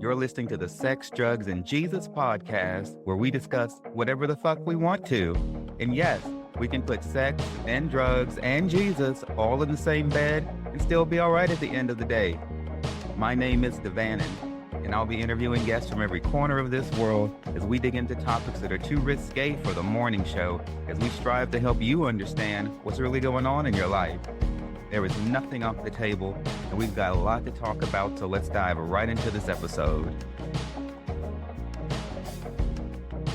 You're listening to the Sex, Drugs, and Jesus podcast, where we discuss whatever the fuck we want to. And yes, we can put sex and drugs and Jesus all in the same bed and still be all right at the end of the day. My name is Devannon, and I'll be interviewing guests from every corner of this world as we dig into topics that are too risque for the morning show, as we strive to help you understand what's really going on in your life. There is nothing off the table, and we've got a lot to talk about, so let's dive right into this episode.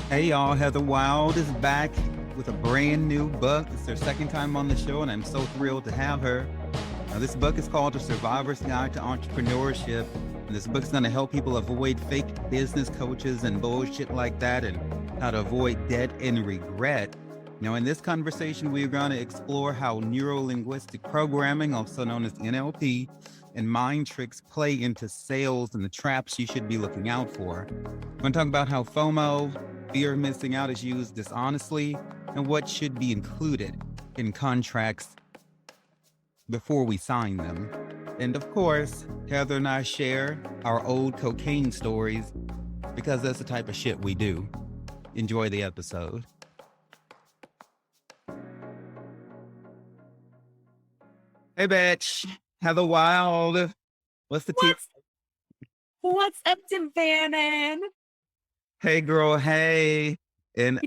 Hey y'all, Heather Wylde is back with a brand new book. It's her second time on the show, and I'm so thrilled to have her. Now, this book is called A Survivor's Guide to Entrepreneurship, and this book is going to help people avoid fake business coaches and bullshit like that, and how to avoid debt and regret. Now, in this conversation, we're going to explore how neurolinguistic programming, also known as NLP, and mind tricks play into sales and the traps you should be looking out for. We're going to talk about how Fomo, fear of missing out, is used dishonestly, and what should be included in contracts before we sign them. And of course, Heather and I share our old cocaine stories, because that's the type of shit we do. Enjoy the episode. Hey, bitch. Heather Wylde. What's the tea? What's up, Devannon? Hey, girl. Hey. And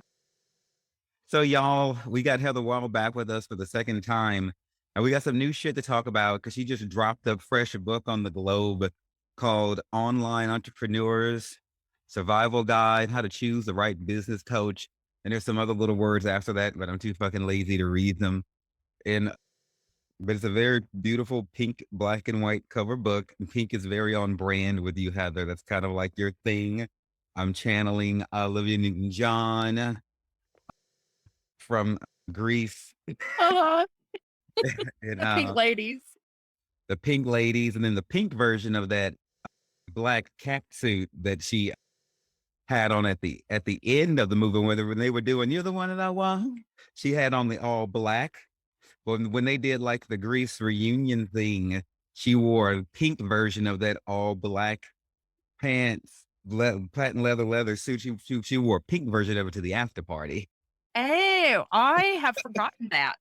so, y'all, we got Heather Wylde back with us for the second time. And we got some new shit to talk about, because she just dropped a fresh book on the globe called Online Entrepreneurs Survival Guide, How to Choose the Right Business Coach. And there's some other little words after that, but I'm too fucking lazy to read them. But it's a very beautiful pink, black and white cover book. And pink is very on brand with you, Heather. That's kind of like your thing. I'm channeling Olivia Newton-John from Greece. And, the pink ladies. The pink ladies. And then the pink version of that black cat suit that she had on at the end of the movie when they were doing You're the One That I Want. She had on the all black. When they did like the Grease reunion thing, she wore a pink version of that all black pants, patent leather suit. She wore a pink version of it to the after party. Oh, I have forgotten that.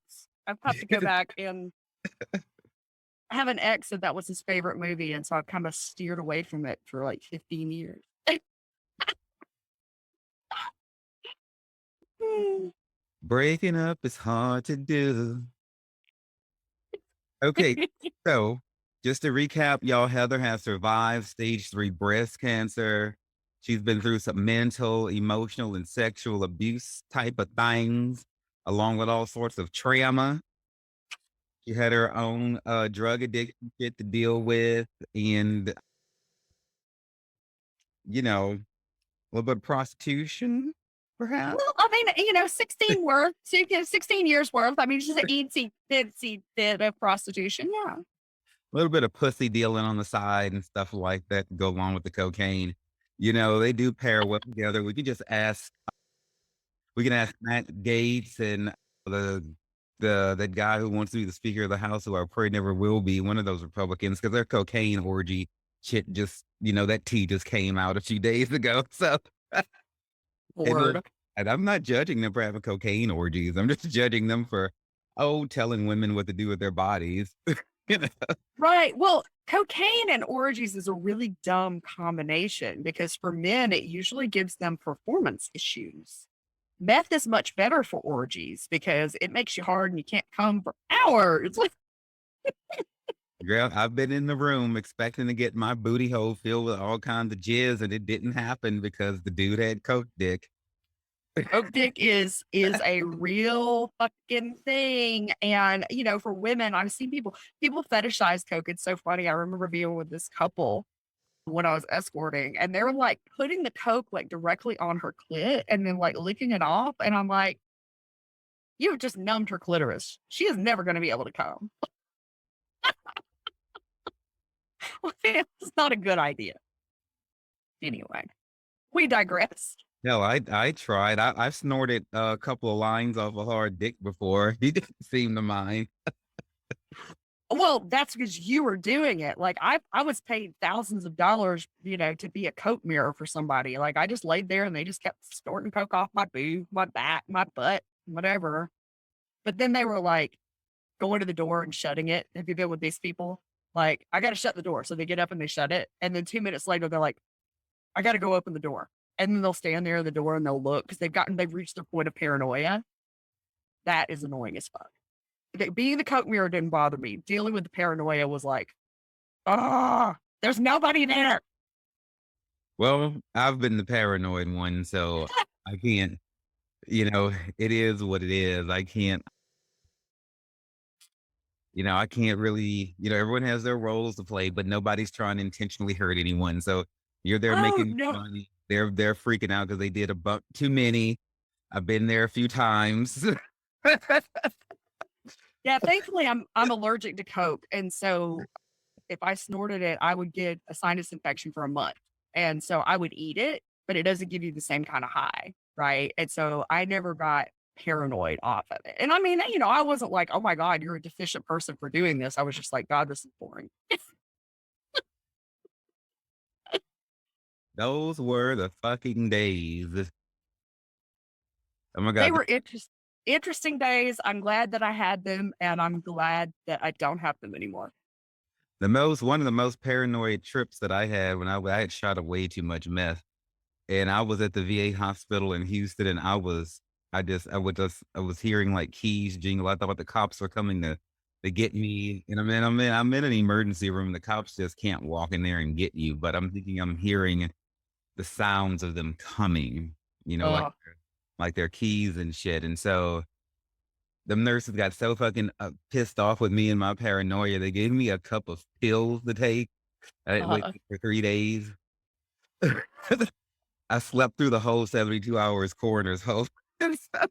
I've got to go back and have an ex that was his favorite movie. And so I've kind of steered away from it for like 15 years. Breaking up is hard to do. Okay, so just to recap, y'all, Heather has survived stage 3 breast cancer. She's been through some mental, emotional, and sexual abuse type of things, along with all sorts of trauma. She had her own drug addiction shit to deal with, and, you know, a little bit of prostitution, perhaps. Well, I mean, 16 years worth. I mean, she's an easy bit of prostitution. Yeah. A little bit of pussy dealing on the side and stuff like that to go along with the cocaine. They do pair well together. We can ask Matt Gaetz and that guy who wants to be the Speaker of the House, who I pray never will be, one of those Republicans, because their cocaine orgy shit just, that tea just came out a few days ago. So, and I'm not judging them for having cocaine orgies. I'm just judging them for, telling women what to do with their bodies. Right. Well, cocaine and orgies is a really dumb combination, because for men, it usually gives them performance issues. Meth is much better for orgies because it makes you hard and you can't come for hours. Girl, I've been in the room expecting to get my booty hole filled with all kinds of jizz, and it didn't happen because the dude had coke dick. Coke dick is a real fucking thing. And, for women, I've seen people fetishize coke. It's so funny. I remember being with this couple when I was escorting, and they were like putting the coke like directly on her clit and then like licking it off. And I'm like, you've just numbed her clitoris. She is never going to be able to come. It's not a good idea. Anyway, we digress. No, I tried. I've snorted a couple of lines off a hard dick before. He didn't seem to mind. Well, that's because you were doing it. Like I was paid thousands of dollars, to be a coat mirror for somebody. Like I just laid there and they just kept snorting coke off my boob, my back, my butt, whatever. But then they were like going to the door and shutting it. Have you been with these people? Like, I gotta shut the door. So they get up and they shut it. And then 2 minutes later, they're like, I gotta go open the door. And then they'll stand there at the door and they'll look because they've reached their point of paranoia. That is annoying as fuck. Being the coat mirror didn't bother me. Dealing with the paranoia was like, there's nobody there. Well, I've been the paranoid one, so I can't, it is what it is. I can't really, everyone has their roles to play, but nobody's trying to intentionally hurt anyone. So you're there Oh making no. money. They're freaking out because they did a buck too many. I've been there a few times. Yeah, thankfully I'm allergic to coke. And so if I snorted it, I would get a sinus infection for a month. And so I would eat it, but it doesn't give you the same kind of high, right? And so I never got paranoid off of it. And I mean, I wasn't like, oh my God, you're a deficient person for doing this. I was just like, God, this is boring. Those were the fucking days. Oh my They God. were interesting days. I'm glad that I had them, and I'm glad that I don't have them anymore. One of the most paranoid trips that I had when I had shot up way too much meth, and I was at the VA hospital in Houston, and I was hearing like keys jingle. I thought the cops were coming to get me, and I'm in an emergency room. The cops just can't walk in there and get you, but I'm thinking I'm hearing the sounds of them coming, Oh, like their keys and shit, and so the nurses got so fucking pissed off with me and my paranoia. They gave me a cup of pills to take. I didn't wake uh, up for 3 days. I slept through the whole 72 hours coroner's home. And so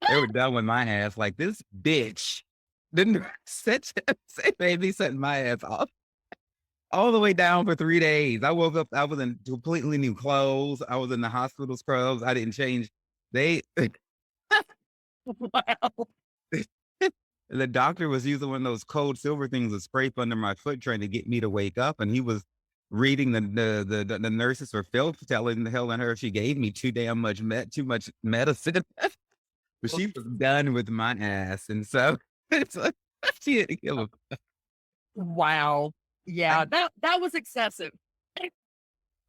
they were done with my ass. Like this bitch didn't set made me setting my ass off all the way down for 3 days. I woke up. I was in completely new clothes. I was in the hospital scrubs. I didn't change. They wow. The doctor was using one of those cold silver things to scrape under my foot, trying to get me to wake up, and he was reading the nurses were telling her she gave me too much medicine, but she was done with my ass, and so it's like she didn't give a Wow. I Yeah, that was excessive.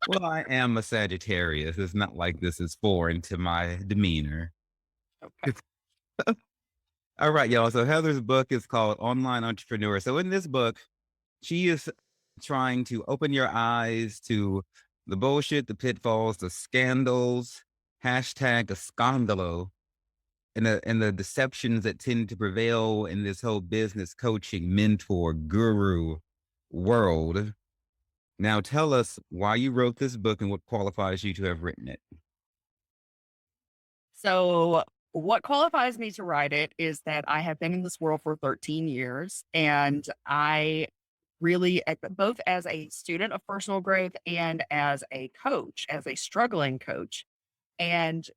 well, I am a Sagittarius. It's not like this is foreign to my demeanor. Okay. All right, y'all. So Heather's book is called Online Entrepreneur. So in this book, she is trying to open your eyes to the bullshit, the pitfalls, the scandals, hashtag a scandalo, and the deceptions that tend to prevail in this whole business coaching, mentor, guru world. Now tell us why you wrote this book and what qualifies you to have written it. So, what qualifies me to write it is that I have been in this world for 13 years, and I really, both as a student of personal growth and as a coach, as a struggling coach, and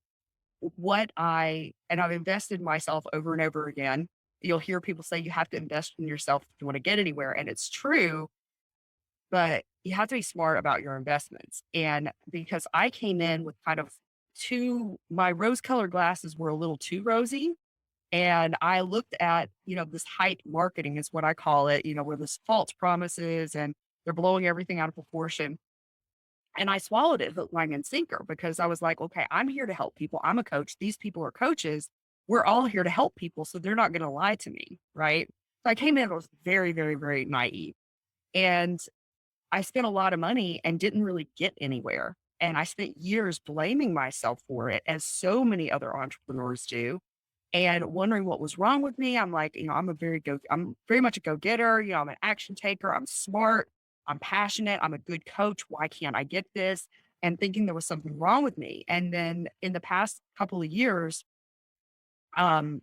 I've invested myself over and over again. You'll hear people say you have to invest in yourself if you want to get anywhere, and it's true, but you have to be smart about your investments. And because I came in with kind of my rose colored glasses were a little too rosy. And I looked at, this hype marketing is what I call it, where there's false promises and they're blowing everything out of proportion. And I swallowed it hook, line, and sinker because I was like, okay, I'm here to help people. I'm a coach. These people are coaches. We're all here to help people. So they're not going to lie to me. Right. So I came in, I was very, very, very naive. And I spent a lot of money and didn't really get anywhere. And I spent years blaming myself for it, as so many other entrepreneurs do, and wondering what was wrong with me. I'm like, I'm very much a go-getter. I'm an action taker. I'm smart. I'm passionate. I'm a good coach. Why can't I get this? And thinking there was something wrong with me. And then in the past couple of years, um,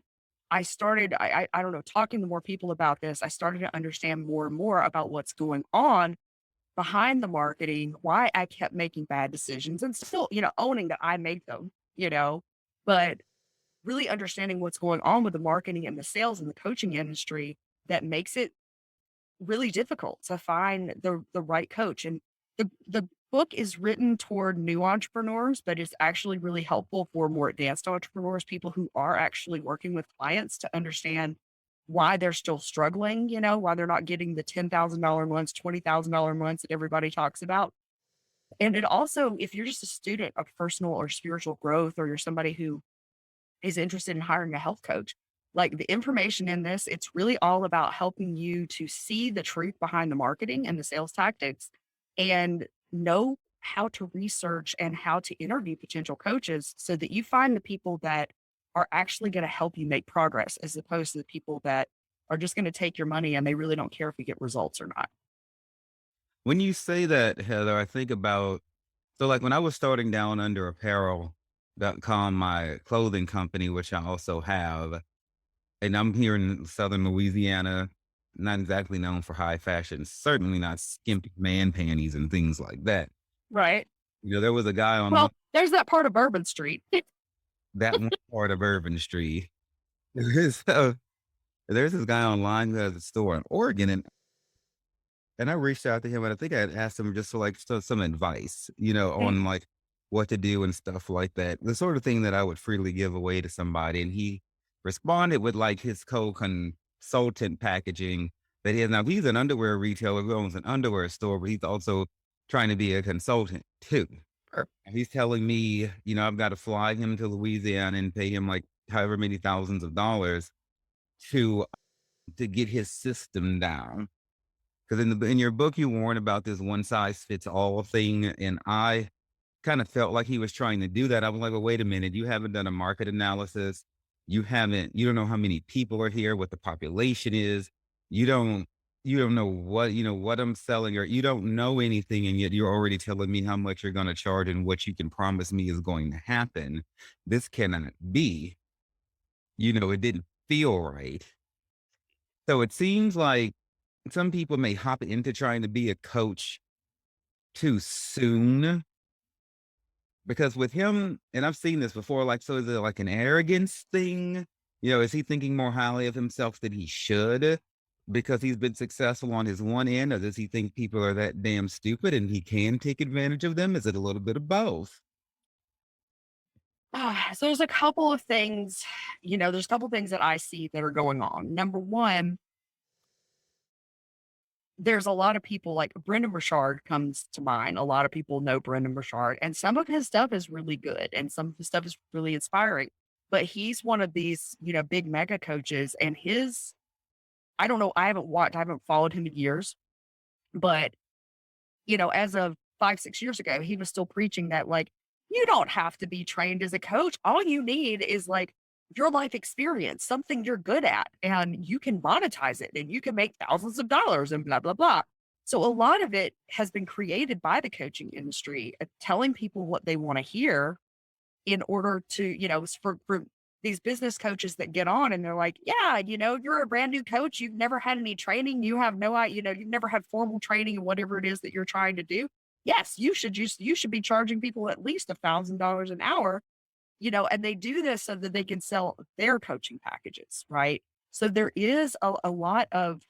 I don't know, talking to more people about this, I started to understand more and more about what's going on behind the marketing, why I kept making bad decisions and still, owning that I made them, but really understanding what's going on with the marketing and the sales and the coaching industry that makes it really difficult to find the right coach. And the book is written toward new entrepreneurs, but it's actually really helpful for more advanced entrepreneurs, people who are actually working with clients to understand why they're still struggling, why they're not getting the $10,000 months, $20,000 months that everybody talks about. And it also, if you're just a student of personal or spiritual growth, or you're somebody who is interested in hiring a health coach, like the information in this, it's really all about helping you to see the truth behind the marketing and the sales tactics and know how to research and how to interview potential coaches so that you find the people that are actually going to help you make progress as opposed to the people that are just going to take your money and they really don't care if you get results or not. When you say that, Heather, I think about, so like when I was starting down under apparel.com, my clothing company, which I also have, and I'm here in Southern Louisiana, not exactly known for high fashion, certainly not skimpy man panties and things like that. Right. There was a guy on Well, there's that part of Bourbon Street. that one part of Urban Street. So there's this guy online who has a store in Oregon, and I reached out to him, and I think I had asked him just for like some advice, on like what to do and stuff like that. The sort of thing that I would freely give away to somebody. And he responded with like his co-consultant packaging that he has now. He's an underwear retailer who owns an underwear store, but he's also trying to be a consultant too. Sure. And he's telling me, I've got to fly him to Louisiana and pay him like however many thousands of dollars to get his system down. Because in your book, you warn about this one size fits all thing, and I kind of felt like he was trying to do that. I was like, well, wait a minute, you haven't done a market analysis. You don't know how many people are here, what the population is. You don't, you don't know what I'm selling, or you don't know anything. And yet you're already telling me how much you're going to charge and what you can promise me is going to happen. This cannot be, it didn't feel right. So it seems like some people may hop into trying to be a coach too soon, because with him, and I've seen this before, like, so is it like an arrogance thing? Is he thinking more highly of himself than he should because he's been successful on his one end? Or does he think people are that damn stupid and he can take advantage of them? Is it a little bit of both? So there's a couple of things, there's a couple things that I see that are going on. Number one, there's a lot of people like Brendon Richard comes to mind. A lot of people know Brendon Richard, and some of his stuff is really good and some of his stuff is really inspiring. But he's one of these, big mega coaches, and I don't know, I haven't followed him in years, but as of 5, 6 years ago, he was still preaching that, like, you don't have to be trained as a coach. All you need is like your life experience, something you're good at, and you can monetize it and you can make thousands of dollars and blah, blah, blah. So a lot of it has been created by the coaching industry, telling people what they want to hear in order to, for these business coaches that get on and they're like, yeah, you're a brand new coach. You've never had any training. You have no, you've never had formal training in whatever it is that you're trying to do. Yes, you should be charging people at least $1,000 an hour, and they do this so that they can sell their coaching packages. Right. So there is a lot of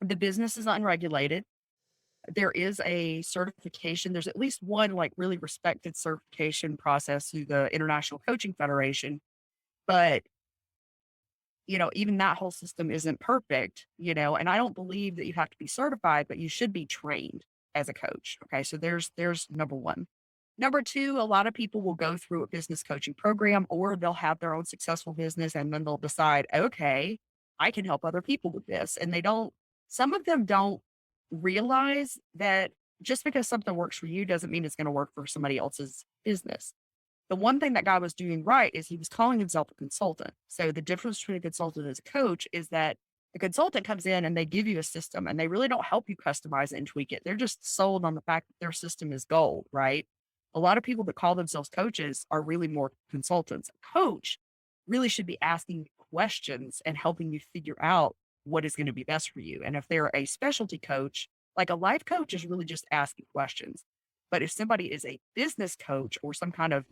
the business is unregulated. There is a certification. There's at least one like really respected certification process through the International Coaching Federation. But, even that whole system isn't perfect, and I don't believe that you have to be certified, but you should be trained as a coach. Okay. So there's number one. Number two, a lot of people will go through a business coaching program or they'll have their own successful business and then they'll decide, okay, I can help other people with this. And some of them don't realize that just because something works for you doesn't mean it's going to work for somebody else's business. The one thing that guy was doing right is he was calling himself a consultant. So the difference between a consultant and a coach is that the consultant comes in and they give you a system and they really don't help you customize it and tweak it. They're just sold on the fact that their system is gold, right? A lot of people that call themselves coaches are really more consultants. A coach really should be asking questions and helping you figure out what is going to be best for you. And if they're a specialty coach, like a life coach is really just asking questions. But if somebody is a business coach or some kind of,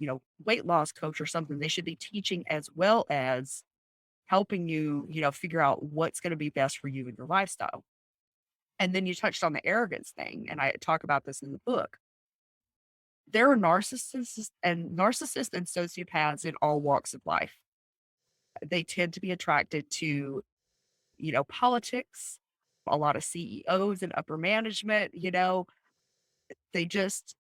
weight loss coach or something, they should be teaching as well as helping you, figure out what's going to be best for you in your lifestyle. And then you touched on the arrogance thing, and I talk about this in the book. There are narcissists and sociopaths in all walks of life. They tend to be attracted to, politics, a lot of CEOs and upper management, they just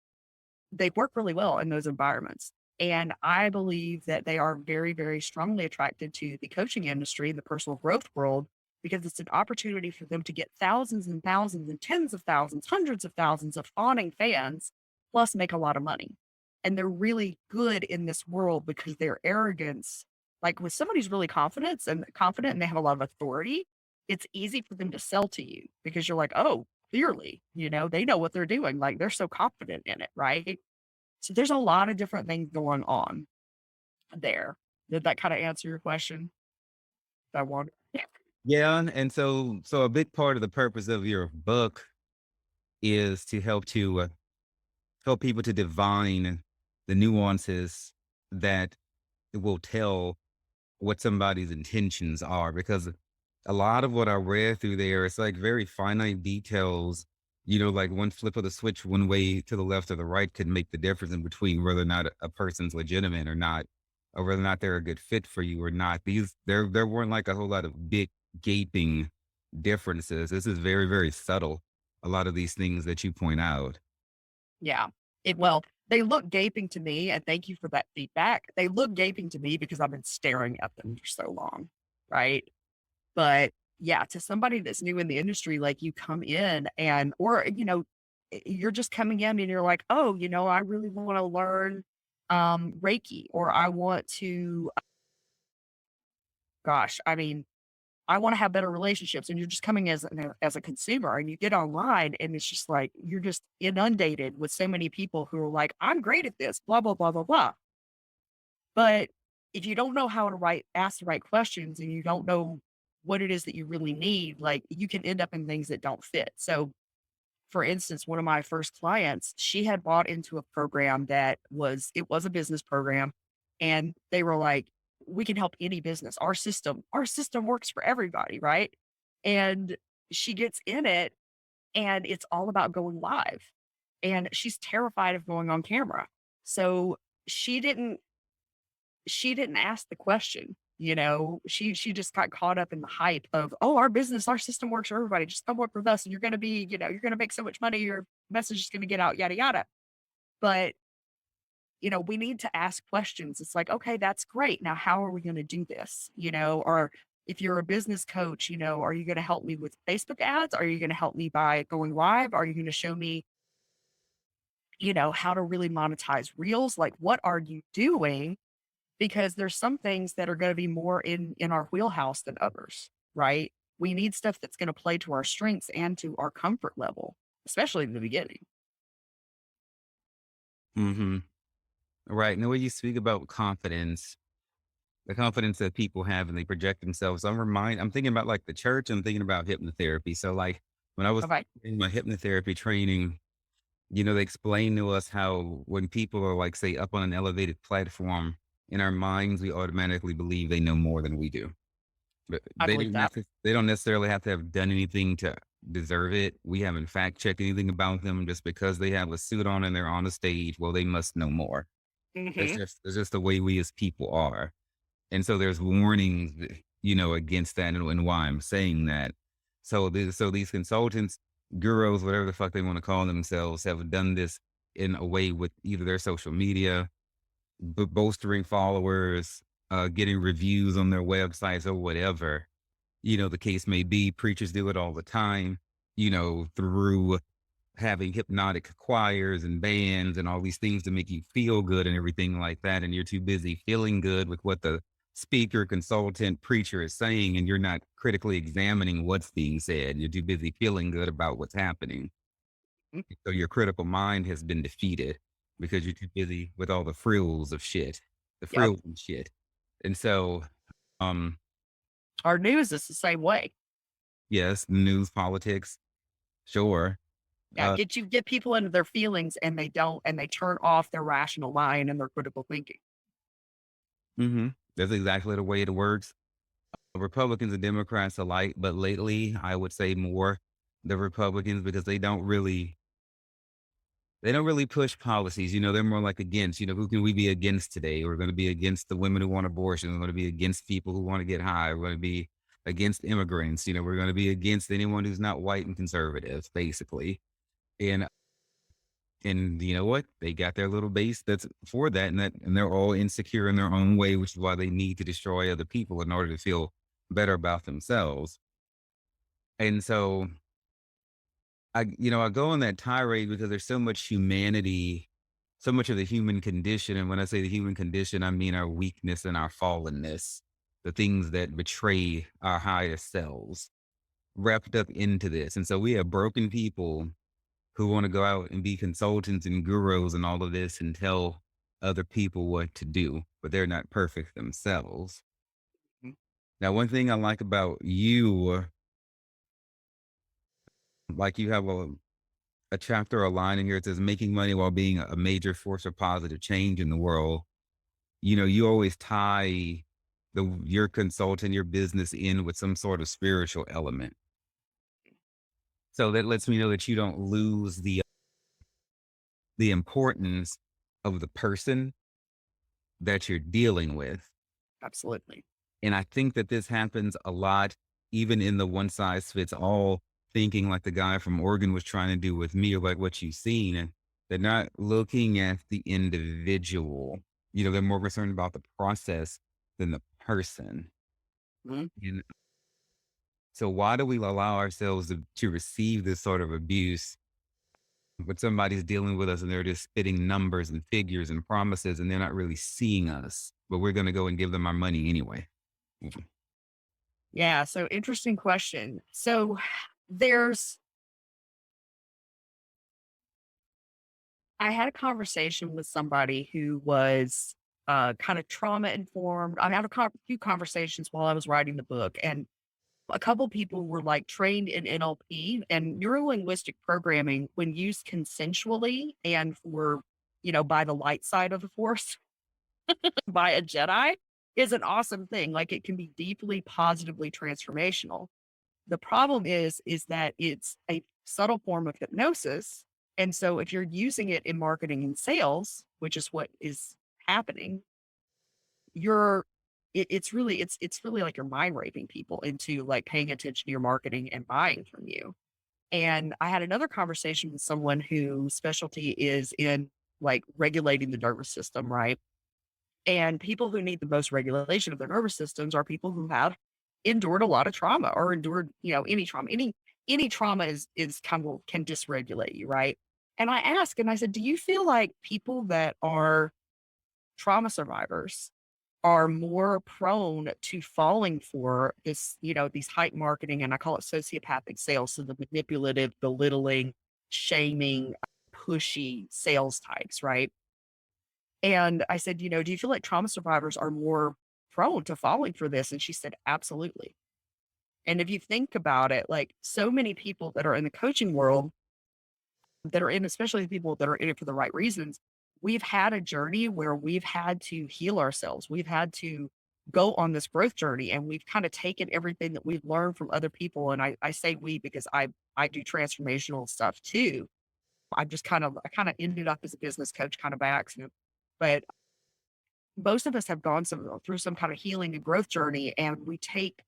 they work really well in those environments. And I believe that they are very, very strongly attracted to the coaching industry, the personal growth world, because it's an opportunity for them to get thousands and thousands and tens of thousands, hundreds of thousands of fawning fans, plus make a lot of money. And they're really good in this world because their arrogance, like with somebody who's really confident and they have a lot of authority, it's easy for them to sell to you because you're like, oh, clearly, they know what they're doing. Like they're so confident in it, right? So there's a lot of different things going on there. Did that kind of answer your question? I want. Yeah. Yeah, and so a big part of the purpose of your book is to help people to divine the nuances that will tell what somebody's intentions are, because a lot of what I read through there, it's like very finite details, like one flip of the switch, one way to the left or the right could make the difference in between whether or not a person's legitimate or not, or whether or not they're a good fit for you or not. There weren't like a whole lot of big gaping differences. This is very, very subtle. A lot of these things that you point out. Yeah. Well, they look gaping to me, and thank you for that feedback. They look gaping to me because I've been staring at them for so long. Right. But yeah, to somebody that's new in the industry, like you come in or, you're just coming in and you're like, oh, I really want to learn Reiki, or I want to, gosh, I mean, I want to have better relationships. And you're just coming as a consumer, and you get online and it's just like, you're just inundated with so many people who are like, I'm great at this, blah, blah, blah, blah, blah. But if you don't know how to ask the right questions, and you don't know what it is that you really need, like you can end up in things that don't fit. So, for instance, one of my first clients, she had bought into a program it was a business program, and they were like, we can help any business. Our system works for everybody, right? And she gets in it, and it's all about going live. And she's terrified of going on camera. So she didn't she didn't ask the question, she just got caught up in the hype of, "Oh, our system works for everybody. Just come work with us and you're gonna be, you're gonna make so much money, your message is gonna get out, yada yada." But, we need to ask questions. It's like, "Okay, that's great. Now how are we gonna do this?" Or if you're a business coach, "Are you gonna help me with Facebook ads? Are you gonna help me by going live? Are you gonna show me, how to really monetize reels? Like, what are you doing?" Because there's some things that are gonna be more in our wheelhouse than others, right? We need stuff that's gonna play to our strengths and to our comfort level, especially in the beginning. Hmm. Right. And the way you speak about confidence, the confidence that people have and they project themselves. I'm thinking about like the church, I'm thinking about hypnotherapy. So like when I was Okay. in my hypnotherapy training, they explain to us how when people are like, say, up on an elevated platform, in our minds, we automatically believe they know more than we do. But I believe that. they don't necessarily have to have done anything to deserve it. We haven't fact checked anything about them just because they have a suit on and they're on the stage. Well, they must know more. Mhm. That's just the way we as people are. And so there's warnings, against that and why I'm saying that. So these consultants, gurus, whatever the fuck they want to call themselves, have done this in a way with either their social media, bolstering followers, getting reviews on their websites or whatever, the case may be. Preachers do it all the time, through having hypnotic choirs and bands and all these things to make you feel good and everything like that. And you're too busy feeling good with what the speaker, consultant, preacher is saying, and you're not critically examining what's being said. You're too busy feeling good about what's happening. Mm. So your critical mind has been defeated because you're too busy with all the frills of shit, the Yep. frills and shit. And so, um, Our news is the same way. yes, news, politics, sure. Yeah, Uh, get people into their feelings, and they turn off their rational mind and their critical thinking. mhm, that's exactly the way it works. Republicans and Democrats alike, but lately, I would say more the Republicans because they don't really push policies. They're more like against, who can we be against today? We're going to be against the women who want abortion. We're going to be against people who want to get high. We're going to be against immigrants. We're going to be against anyone who's not white and conservative, basically. And you know what? They got their little base that's for that, and they're all insecure in their own way, which is why they need to destroy other people in order to feel better about themselves. And so I go on that tirade because there's so much humanity, so much of the human condition. And when I say the human condition, I mean our weakness and our fallenness, the things that betray our higher selves wrapped up into this. And so we have broken people who want to go out and be consultants and gurus and all of this and tell other people what to do, but they're not perfect themselves. Mhm. Now, one thing I like about you, like you have a chapter or a line in here. It says making money while being a major force of positive change in the world. You always tie your consultant, your business in with some sort of spiritual element. So that lets me know that you don't lose the importance of the person that you're dealing with. Absolutely. And I think that this happens a lot, even in the one size fits all thinking like the guy from Oregon was trying to do with me, or like what you've seen. And they're not looking at the individual. They're more concerned about the process than the person. Mhm. And so why do we allow ourselves to receive this sort of abuse when somebody's dealing with us and they're just spitting numbers and figures and promises and they're not really seeing us, but we're going to go and give them our money anyway? Mhm. Yeah. So interesting question. So there's, I had a conversation with somebody who was kind of trauma informed. I had few conversations while I was writing the book, and a couple people were like trained in NLP and neurolinguistic programming when used consensually and for, by the light side of the force, by a Jedi is an awesome thing. Like it can be deeply positively transformational. The problem is that it's a subtle form of hypnosis. And so if you're using it in marketing and sales, which is what is happening, you're it's really like you're mind raping people into like paying attention to your marketing and buying from you. And I had another conversation with someone whose specialty is in like regulating the nervous system, right? And people who need the most regulation of their nervous systems are people who have endured a lot of trauma or endured, any trauma. Any trauma is kind of can dysregulate you, right? And I asked and I said, do you feel like people that are trauma survivors are more prone to falling for this, these hype marketing, and I call it sociopathic sales. So the manipulative, belittling, shaming, pushy sales types, right? And I said, do you feel like trauma survivors are more prone to falling for this? And she said, absolutely. And if you think about it, like so many people that are in the coaching world that are in, especially the people that are in it for the right reasons, we've had a journey where we've had to heal ourselves. We've had to go on this growth journey and we've kind of taken everything that we've learned from other people. And I say we because I do transformational stuff too. I kind of ended up as a business coach kind of by accident. But most of us have gone through some kind of healing and growth journey, and we take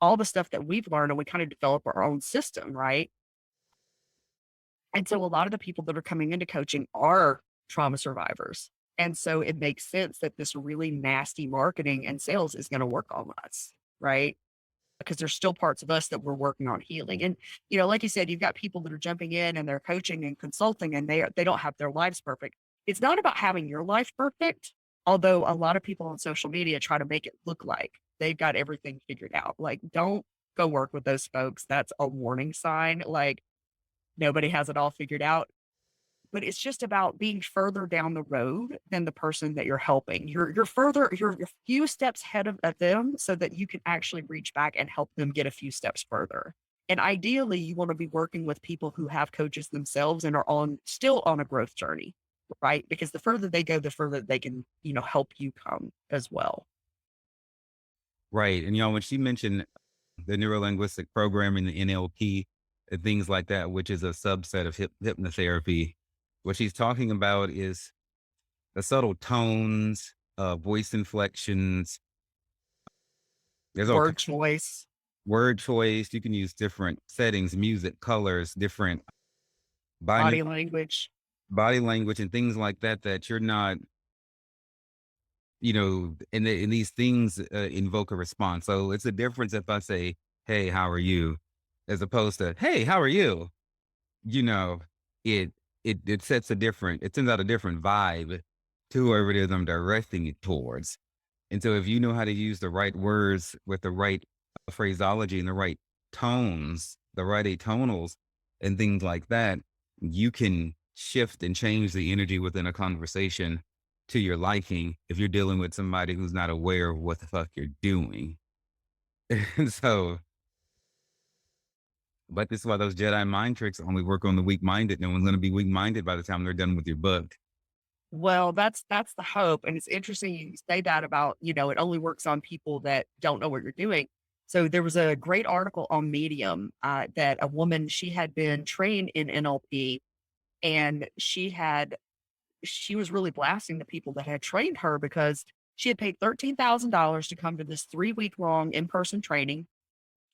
all the stuff that we've learned and we kind of develop our own system, right? And so a lot of the people that are coming into coaching are trauma survivors. And so it makes sense that this really nasty marketing and sales is going to work on us, right? Because there's still parts of us that we're working on healing. And, like you said, you've got people that are jumping in and they're coaching and consulting and they don't have their lives perfect. It's not about having your life perfect, although a lot of people on social media try to make it look like they've got everything figured out. Like, don't go work with those folks. That's a warning sign. Like, nobody has it all figured out. But it's just about being further down the road than the person that you're helping. You're a few steps ahead of them so that you can actually reach back and help them get a few steps further. And ideally, you want to be working with people who have coaches themselves and are still on a growth journey, right? Because the further they go, the further they can, help you come as well. Right. And when she mentioned the neurolinguistic programming, the NLP, and things like that, which is a subset of hypnotherapy. What she's talking about is the subtle tones, voice inflections. There's all Word choice, word choice. You can use different settings, music, colors, different body body language. body language, and things like that. That you're not, and these things invoke a response. So it's a difference if I say, "Hey, how are you," as opposed to, "Hey, how are you." You know, it it sets it sends out a different vibe to whoever it is I'm directing it towards. And so if you know how to use the right words with the right phraseology and the right tones, the right atonals and things like that, you can shift and change the energy within a conversation to your liking if you're dealing with somebody who's not aware of what the fuck you're doing. And so, but this is why those Jedi mind tricks only work on the weak minded. No one's going to be weak minded by the time they're done with your book. Well, that's the hope, and it's interesting you say that about, it only works on people that don't know what you're doing. So there was a great article on Medium, that a woman, she had been trained in NLP, and she was really blasting the people that had trained her because she had paid $13,000 to come to this 3-week long in-person training,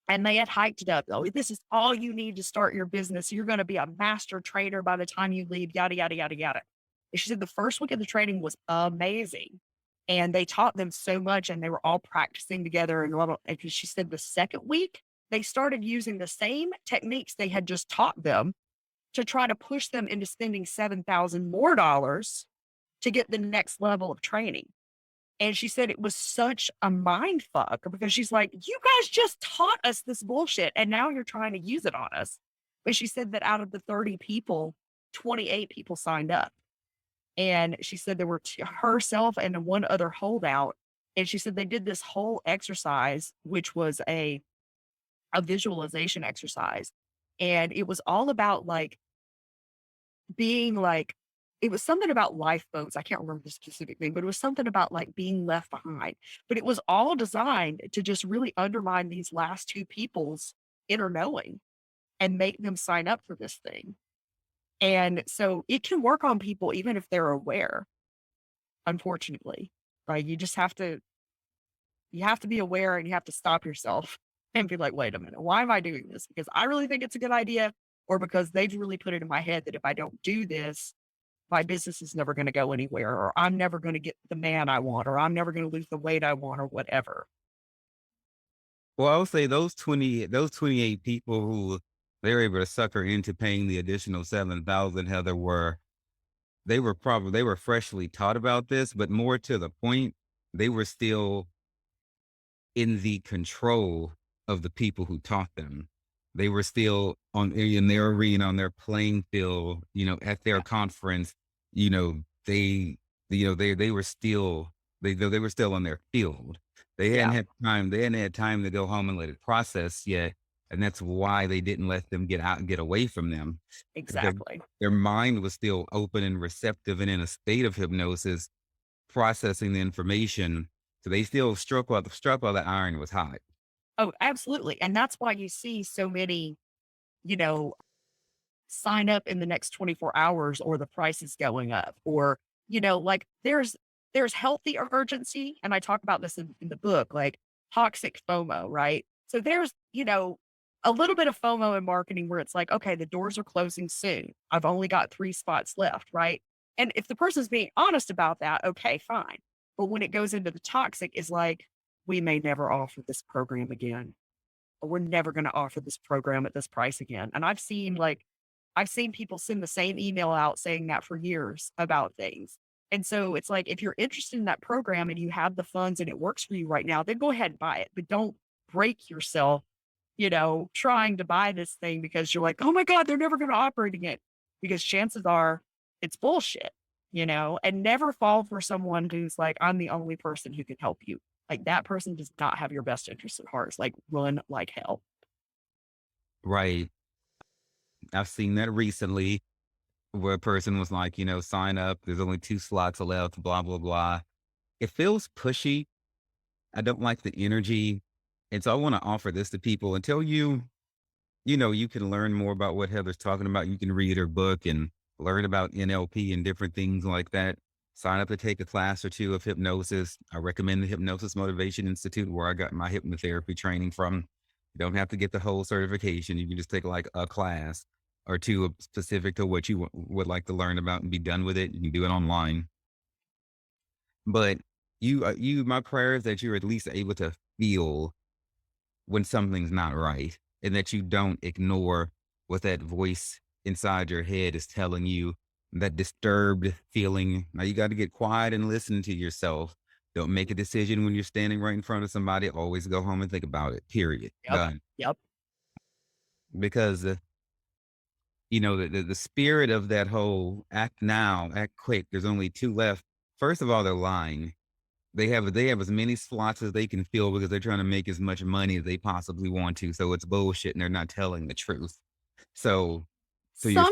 and they had hyped it up. "Oh, this is all you need to start your business. You're gonna be a master trader by the time you leave, yada, yada, yada, yada." And she said the first week of the training was amazing. And they taught them so much and they were all practicing together and blah, blah. And she said the second week, they started using the same techniques they had just taught them to try to push them into spending 7,000 more dollars to get the next level of training. And she said it was such a mind fuck because she's like, "You guys just taught us this bullshit and now you're trying to use it on us." But she said that out of the 30 people, 28 people signed up. And she said there were herself and one other holdout. And she said they did this whole exercise, which was a visualization exercise. And it was all about being it was something about lifeboats. I can't remember the specific thing, but it was something about being left behind. But it was all designed to just really undermine these last two people's inner knowing and make them sign up for this thing. And so it can work on people even if they're aware, unfortunately. Right. You have to be aware and you have to stop yourself and be like, wait a minute, why am I doing this? Because I really think it's a good idea, or because they've really put it in my head that if I don't do this, my business is never going to go anywhere, or I'm never going to get the man I want, or I'm never going to lose the weight I want, or whatever. Well, I would say those 28 people who they were able to sucker into paying the additional 7,000, Heather, they were freshly taught about this, but more to the point, they were still in the control of the people who taught them. They were still in their arena, on their playing field, at their Yeah. conference, they, they were still, they were still on their field. Yeah. They hadn't had time to go home and let it process yet. And that's why they didn't let them get out and get away from them. Their, Exactly. their mind was still open and receptive and in a state of hypnosis, processing the information. So they still struck while the iron was hot. Oh, absolutely. And that's why you see so many, you know, sign up in the next 24 hours or the price is going up, or, there's healthy urgency. And I talk about this in the book, like toxic FOMO, right? So there's, a little bit of FOMO in marketing where it's like, okay, the doors are closing soon. I've only got 3 spots left, right? And if the person's being honest about that, okay, fine. But when it goes into the toxic, is like, we may never offer this program again, or we're never going to offer this program at this price again. And I've seen people send the same email out saying that for years about things. And so it's like, if you're interested in that program and you have the funds and it works for you right now, then go ahead and buy it. But don't break yourself, trying to buy this thing because you're like, oh my God, they're never going to operate again. Because chances are it's bullshit, and never fall for someone who's like, I'm the only person who can help you. Like, that person does not have your best interest at heart. It's like, run like hell. Right. I've seen that recently where a person was like, sign up. There's only 2 slots left, blah, blah, blah. It feels pushy. I don't like the energy. And so I want to offer this to people until you you can learn more about what Heather's talking about. You can read her book and learn about NLP and different things like that. Sign up to take a class or two of hypnosis. I recommend the Hypnosis Motivation Institute, where I got my hypnotherapy training from. You don't have to get the whole certification. You can just take like a class or two specific to what you would like to learn about and be done with it. You can do it online. But my prayer is that you're at least able to feel when something's not right, and that you don't ignore what that voice inside your head is telling you, that disturbed feeling. Now you got to get quiet and listen to yourself. Don't make a decision when you're standing right in front of somebody. Always go home and think about it. Period. Yep. Done. Yep. Because the spirit of that whole act now, act quick. There's only two left. First of all, they're lying. They have as many slots as they can fill because they're trying to make as much money as they possibly want to. So it's bullshit and they're not telling the truth. So you're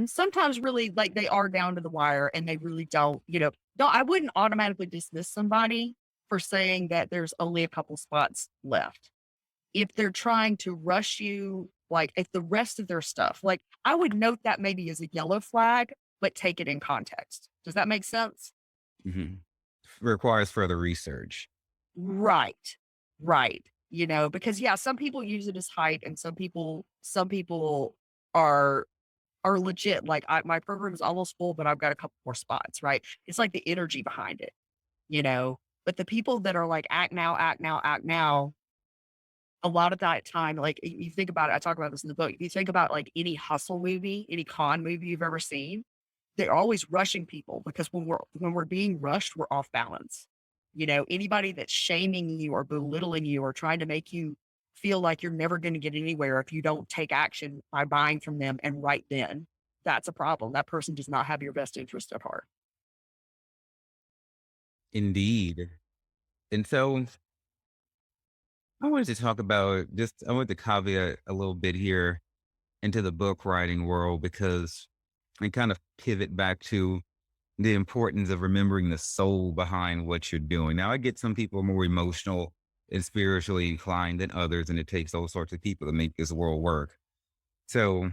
Sometimes really like they are down to the wire and they really don't, no, I wouldn't automatically dismiss somebody for saying that there's only a couple spots left. If they're trying to rush you, like if the rest of their stuff, like I would note that maybe as a yellow flag, but take it in context. Does that make sense? Mhm. Requires further research. Right. Right. Because yeah, some people use it as height and some people are legit. Like my program is almost full, but I've got a couple more spots, right? It's like the energy behind it, you know. But the people that are like act now, act now, act now, a lot of that time, like you think about it, I talk about this in the book. If you think about like any hustle movie, any con movie you've ever seen, they're always rushing people because when we're being rushed, we're off balance. Anybody that's shaming you or belittling you or trying to make you feel like you're never going to get anywhere if you don't take action by buying from them and right then, that's a problem. That person does not have your best interest at heart. Indeed. And so I wanted to talk about I want to caveat a little bit here into the book writing world, because I kind of pivot back to the importance of remembering the soul behind what you're doing. Now, I get some people more emotional and spiritually inclined than others, and it takes all sorts of people to make this world work. So,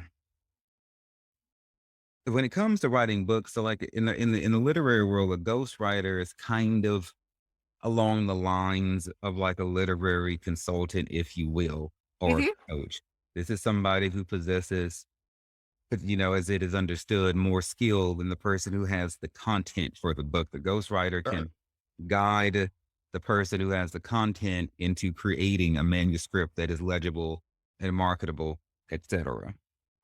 when it comes to writing books, so like in the literary world, a ghostwriter is kind of along the lines of like a literary consultant, if you will, or Hmm. a coach. This is somebody who possesses, as it is understood, more skill than the person who has the content for the book. The ghostwriter Sure. can guide the person who has the content into creating a manuscript that is legible and marketable, etc.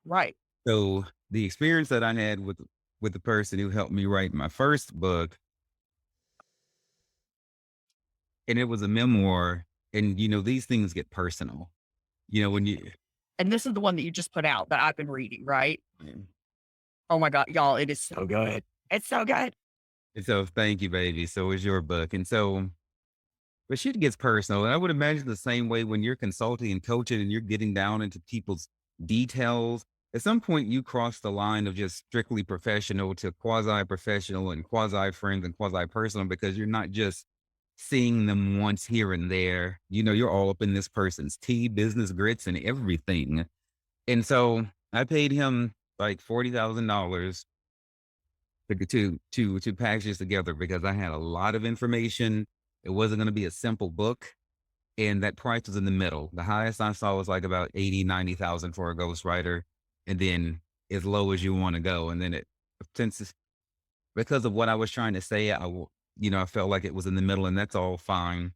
Right. So the experience that I had with the person who helped me write my first book, and it was a memoir, and these things get personal. When you And this is the one that you just put out that I've been reading, right? Oh my God, y'all, it is so good. It's so good. and so thank you, baby. So is your book. And so, but shit gets personal. And I would imagine the same way when you're consulting and coaching and you're getting down into people's details. At some point, you cross the line of just strictly professional to quasi professional and quasi friends and quasi personal, because you're not just seeing them once here and there. You're all up in this person's tea, business grits, and everything. And so I paid him like $40,000 to package this together, because I had a lot of information. It wasn't going to be a simple book, and that price was in the middle. The highest I saw was like about 80, 90,000 for a ghostwriter, and then as low as you want to go. And then because of what I was trying to say, I felt like it was in the middle, and that's all fine.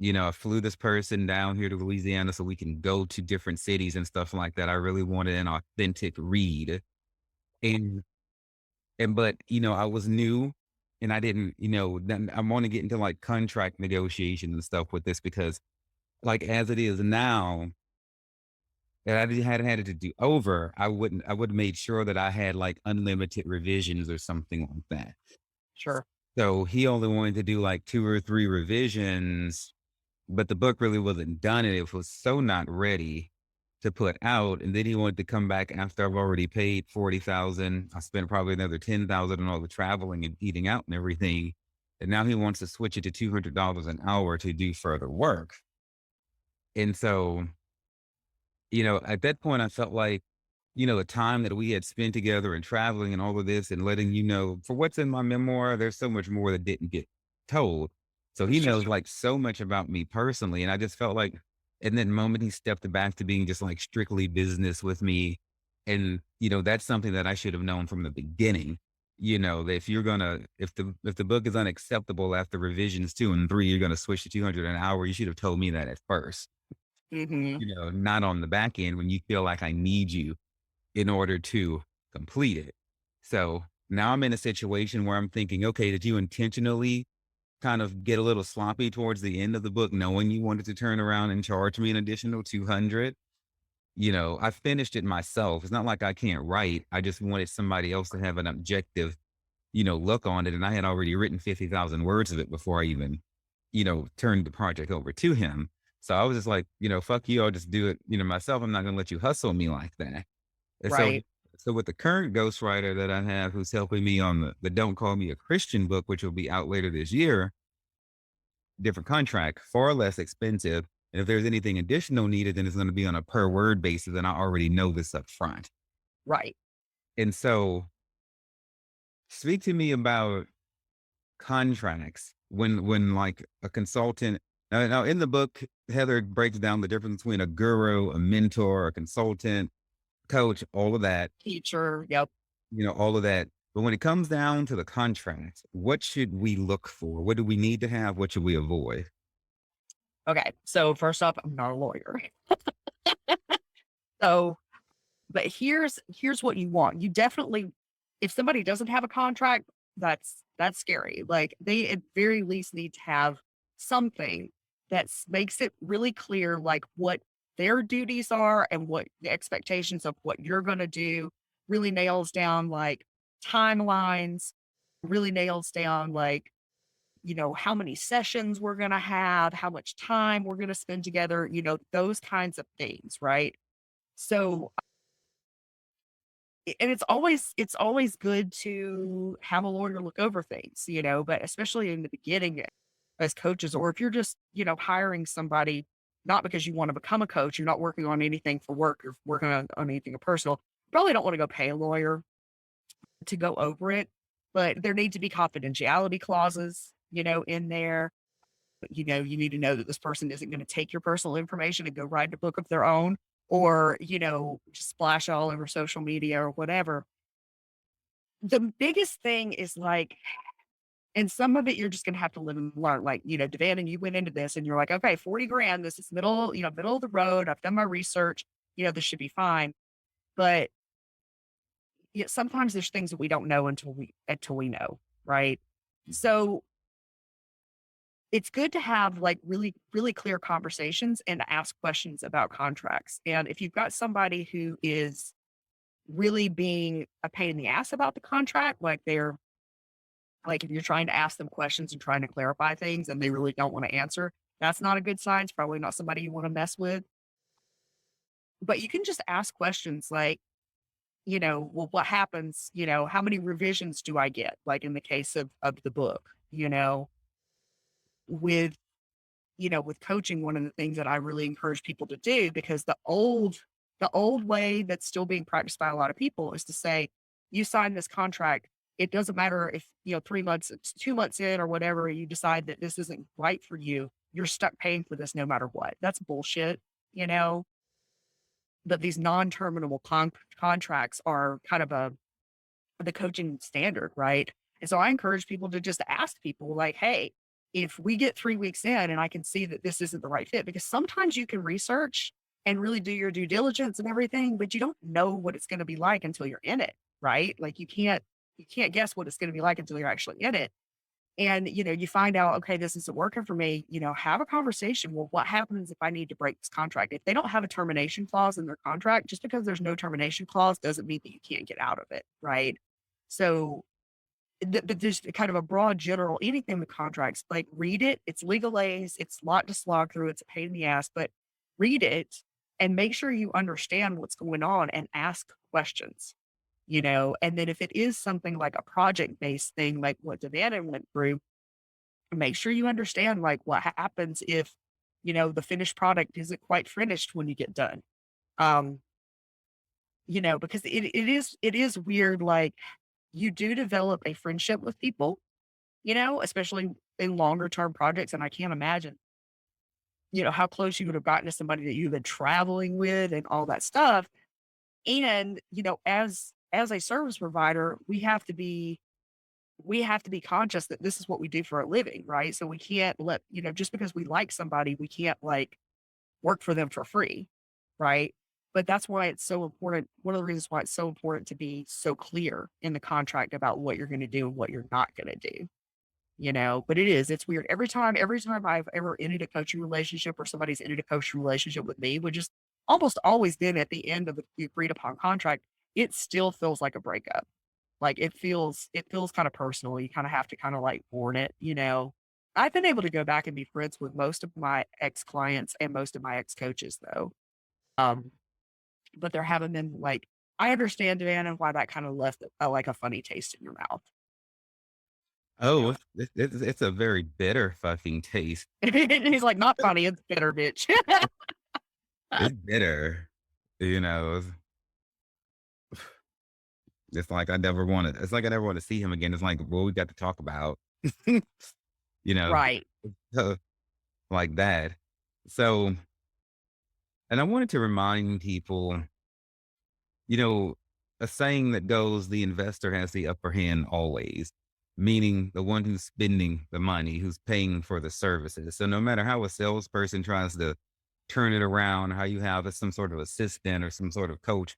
I flew this person down here to Louisiana so we can go to different cities and stuff like that. I really wanted an authentic read. And but I was new, and I didn't, then I want to get into like contract negotiations and stuff with this, because like as it is now, that I hadn't had it to do over, I would have made sure that I had like unlimited revisions or something like that. Sure. So he only wanted to do like 2 or 3 revisions, but the book really wasn't done, and it was so not ready to put out. And then he wanted to come back after I've already paid 40,000. I spent probably another 10,000 on all the traveling and eating out and everything. And now he wants to switch it to $200 an hour to do further work. And so, At that point, I felt like, the time that we had spent together and traveling and all of this and letting for what's in my memoir, there's so much more that didn't get told. So he knows like so much about me personally. And I just felt like in that moment, he stepped back to being just like strictly business with me. And, that's something that I should have known from the beginning. That if the book is unacceptable after revisions 2 and 3, you're gonna switch to 200 an hour. You should have told me that at first, Hmm. not on the back end when you feel like I need you in order to complete it. So now I'm in a situation where I'm thinking, okay, did you intentionally kind of get a little sloppy towards the end of the book, knowing you wanted to turn around and charge me an additional 200? I finished it myself. It's not like I can't write. I just wanted somebody else to have an objective, look on it. And I had already written 50,000 words of it before I even, turned the project over to him. So I was just like, fuck you. I'll just do it, myself. I'm not going to let you hustle me like that. And Right. so with the current ghostwriter that I have who's helping me on the Don't Call Me a Christian book, which will be out later this year, different contract, far less expensive. And if there's anything additional needed, then it's going to be on a per word basis. And I already know this up front. Right. And so speak to me about contracts when like a consultant. Now in the book, Heather breaks down the difference between a guru, a mentor, a consultant, coach, all of that. Teacher. Yep. All of that. But when it comes down to the contract, what should we look for? What do we need to have? What should we avoid? Okay. So first off, I'm not a lawyer. So, but here's what you want. You definitely, if somebody doesn't have a contract, that's scary. Like they at very least need to have something that makes it really clear, like what their duties are and what the expectations of what you're going to do. Really nails down like timelines. Really nails down like how many sessions we're going to have, how much time we're going to spend together. Those kinds of things, right? So and it's always good to have a lawyer look over things, but especially in the beginning as coaches, or if you're just, hiring somebody, not because you want to become a coach, you're not working on anything for work, you're working on anything personal, you probably don't want to go pay a lawyer to go over it. But there need to be confidentiality clauses, in there. You need to know that this person isn't going to take your personal information and go write a book of their own or, just splash all over social media or whatever. The biggest thing is like, and some of it you're just going to have to live and learn. Like, Devan, and you went into this and you're like, okay, 40 grand, this is middle of the road. I've done my research, this should be fine. But sometimes there's things that we don't know until we know. Right. So it's good to have like really, really clear conversations and ask questions about contracts. And if you've got somebody who is really being a pain in the ass about the contract, like if you're trying to ask them questions and trying to clarify things and they really don't want to answer, that's not a good sign. It's probably not somebody you want to mess with. But you can just ask questions like, well, what happens? How many revisions do I get? Like in the case of the book, with with coaching, one of the things that I really encourage people to do, because the old way that's still being practiced by a lot of people is to say, you sign this contract. It doesn't matter if, 3 months, it's 2 months in or whatever, you decide that this isn't right for you. You're stuck paying for this no matter what. That's bullshit, you know, but these non-terminable contracts are kind of the coaching standard, right? And so I encourage people to just ask people like, hey, if we get 3 weeks in and I can see that this isn't the right fit, because sometimes you can research and really do your due diligence and everything, but you don't know what it's going to be like until you're in it, right? Like you can't guess what it's going to be like until you're actually in it. And, you find out, okay, this isn't working for me, have a conversation. Well, what happens if I need to break this contract? If they don't have a termination clause in their contract, just because there's no termination clause doesn't mean that you can't get out of it. Right. So, but there's kind of a broad general, anything with contracts, like read it. It's legalese. It's a lot to slog through. It's a pain in the ass, but read it and make sure you understand what's going on and ask questions. And then if it is something like a project based thing, like what Savannah went through, make sure you understand like what happens if, the finished product isn't quite finished when you get done. Um, because it is weird. Like you do develop a friendship with people, especially in longer term projects. And I can't imagine, how close you would have gotten to somebody that you've been traveling with and all that stuff. And, as a service provider, we have to be conscious that this is what we do for a living, right? So we can't just because we like somebody, we can't like work for them for free, right? But that's why it's so important. One of the reasons why it's so important to be so clear in the contract about what you're going to do and what you're not going to do. But it's weird. Every time I've ever ended a coaching relationship or somebody's ended a coaching relationship with me, which is almost always been at the end of the agreed upon contract, it still feels like a breakup. Like it feels kind of personal. You kind of have to kind of like mourn it. I've been able to go back and be friends with most of my ex clients and most of my ex coaches though. Um, but there haven't been like, I understand, Dan, and why that kind of left like a funny taste in your mouth. You Oh, know, it's a very bitter fucking taste. and he's like, not funny, it's bitter, bitch. It's bitter. You know, it's like I never want to see him again. It's like, well, we got to talk about, you know, Right. so, like that. So, and I wanted to remind people, you know, a saying that goes, the investor has the upper hand always, meaning the one who's spending the money, who's paying for the services. So no matter how a salesperson tries to turn it around, how you have some sort of assistant or some sort of coach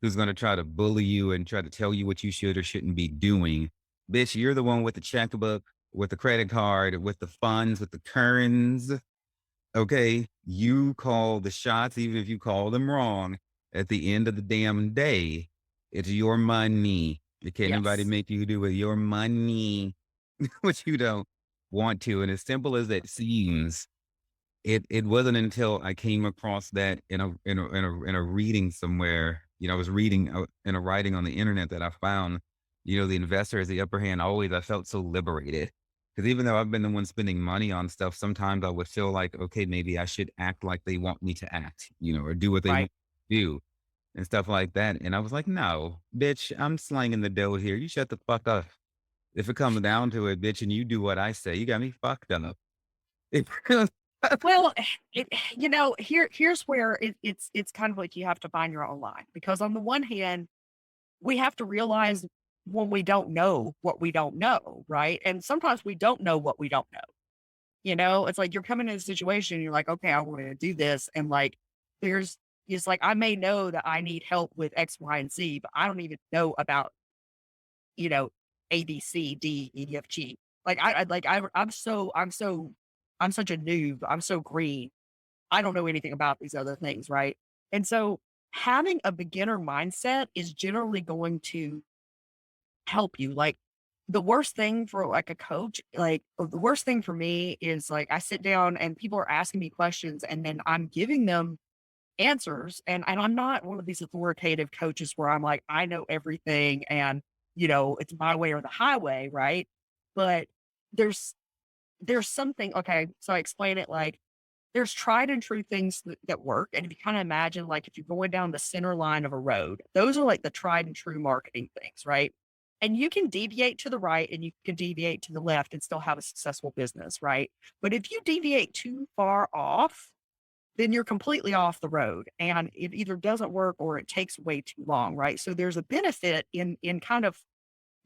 who's going to try to bully you and try to tell you what you should or shouldn't be doing. Bitch, you're the one with the checkbook, with the credit card, with the funds, with the currents. Okay. You call the shots, even if you call them wrong at the end of the damn day. It's your money. Can't nobody Yes. make you do with your money what you don't want to. And as simple as that seems, it wasn't until I came across that in a reading somewhere. I was reading in a writing on the internet that I found, the investor has the upper hand always. I felt so liberated because even though I've been the one spending money on stuff, sometimes I would feel like, okay, maybe I should act like they want me to act, or do what they want Right. to do and stuff like that. And I was like, no, bitch, I'm slanging the dough here. You shut the fuck up. If it comes down to it, bitch, and you do what I say, you got me fucked up. Well, here's where it's kind of like you have to find your own line because on the one hand, we have to realize when we don't know what we don't know, right? And sometimes we don't know what we don't know. It's like you're coming in a situation, you're like, okay, I want to do this. And like, there's, it's like, I may know that I need help with X, Y, and Z, but I don't even know about, you know, A, B, C, D, E, F, G. Like, I'm such a noob. I'm so green. I don't know anything about these other things. Right. And so having a beginner mindset is generally going to help you. Like, the worst thing for, like, a coach, the worst thing for me is, like, I sit down and people are asking me questions, and then I'm giving them answers, and I'm not one of these authoritative coaches where I'm like, "I know everything, and, it's my way or the highway," right? But there's something, okay, so I explain it like, there's tried and true things that work, and if you kinda imagine, like, if you're going down the center line of a road, those are, like, the tried and true marketing things, right? And you can deviate to the right and you can deviate to the left and still have a successful business, right? But if you deviate too far off, then you're completely off the road and it either doesn't work or it takes way too long, right? So there's a benefit in kind of,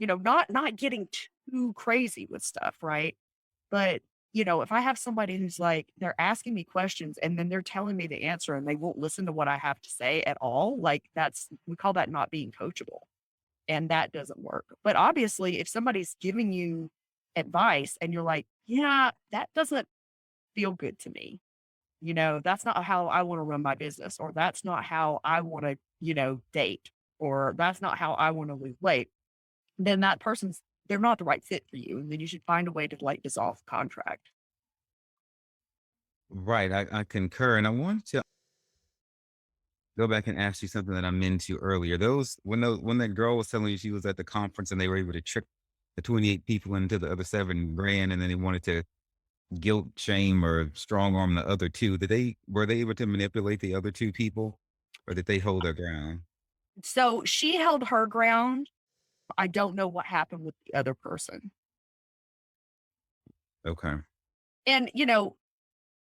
not getting too crazy with stuff, right? But, if I have somebody who's like, they're asking me questions and then they're telling me the answer and they won't listen to what I have to say at all, like we call that not being coachable. And that doesn't work. But obviously, if somebody's giving you advice and you're like, yeah, that doesn't feel good to me. That's not how I want to run my business, or that's not how I want to, date, or that's not how I want to lose weight. Then they're not the right fit for you. And then you should find a way to like dissolve the contract. Right. I concur. And I wanted to go back and ask you something that I meant to earlier. When that girl was telling you she was at the conference and they were able to trick the 28 people into the other 7 grand, and then they wanted to guilt, shame, or strong arm the other two. Were they able to manipulate the other two people? or did they hold their ground? So she held her ground. I don't know what happened with the other person. Okay. And,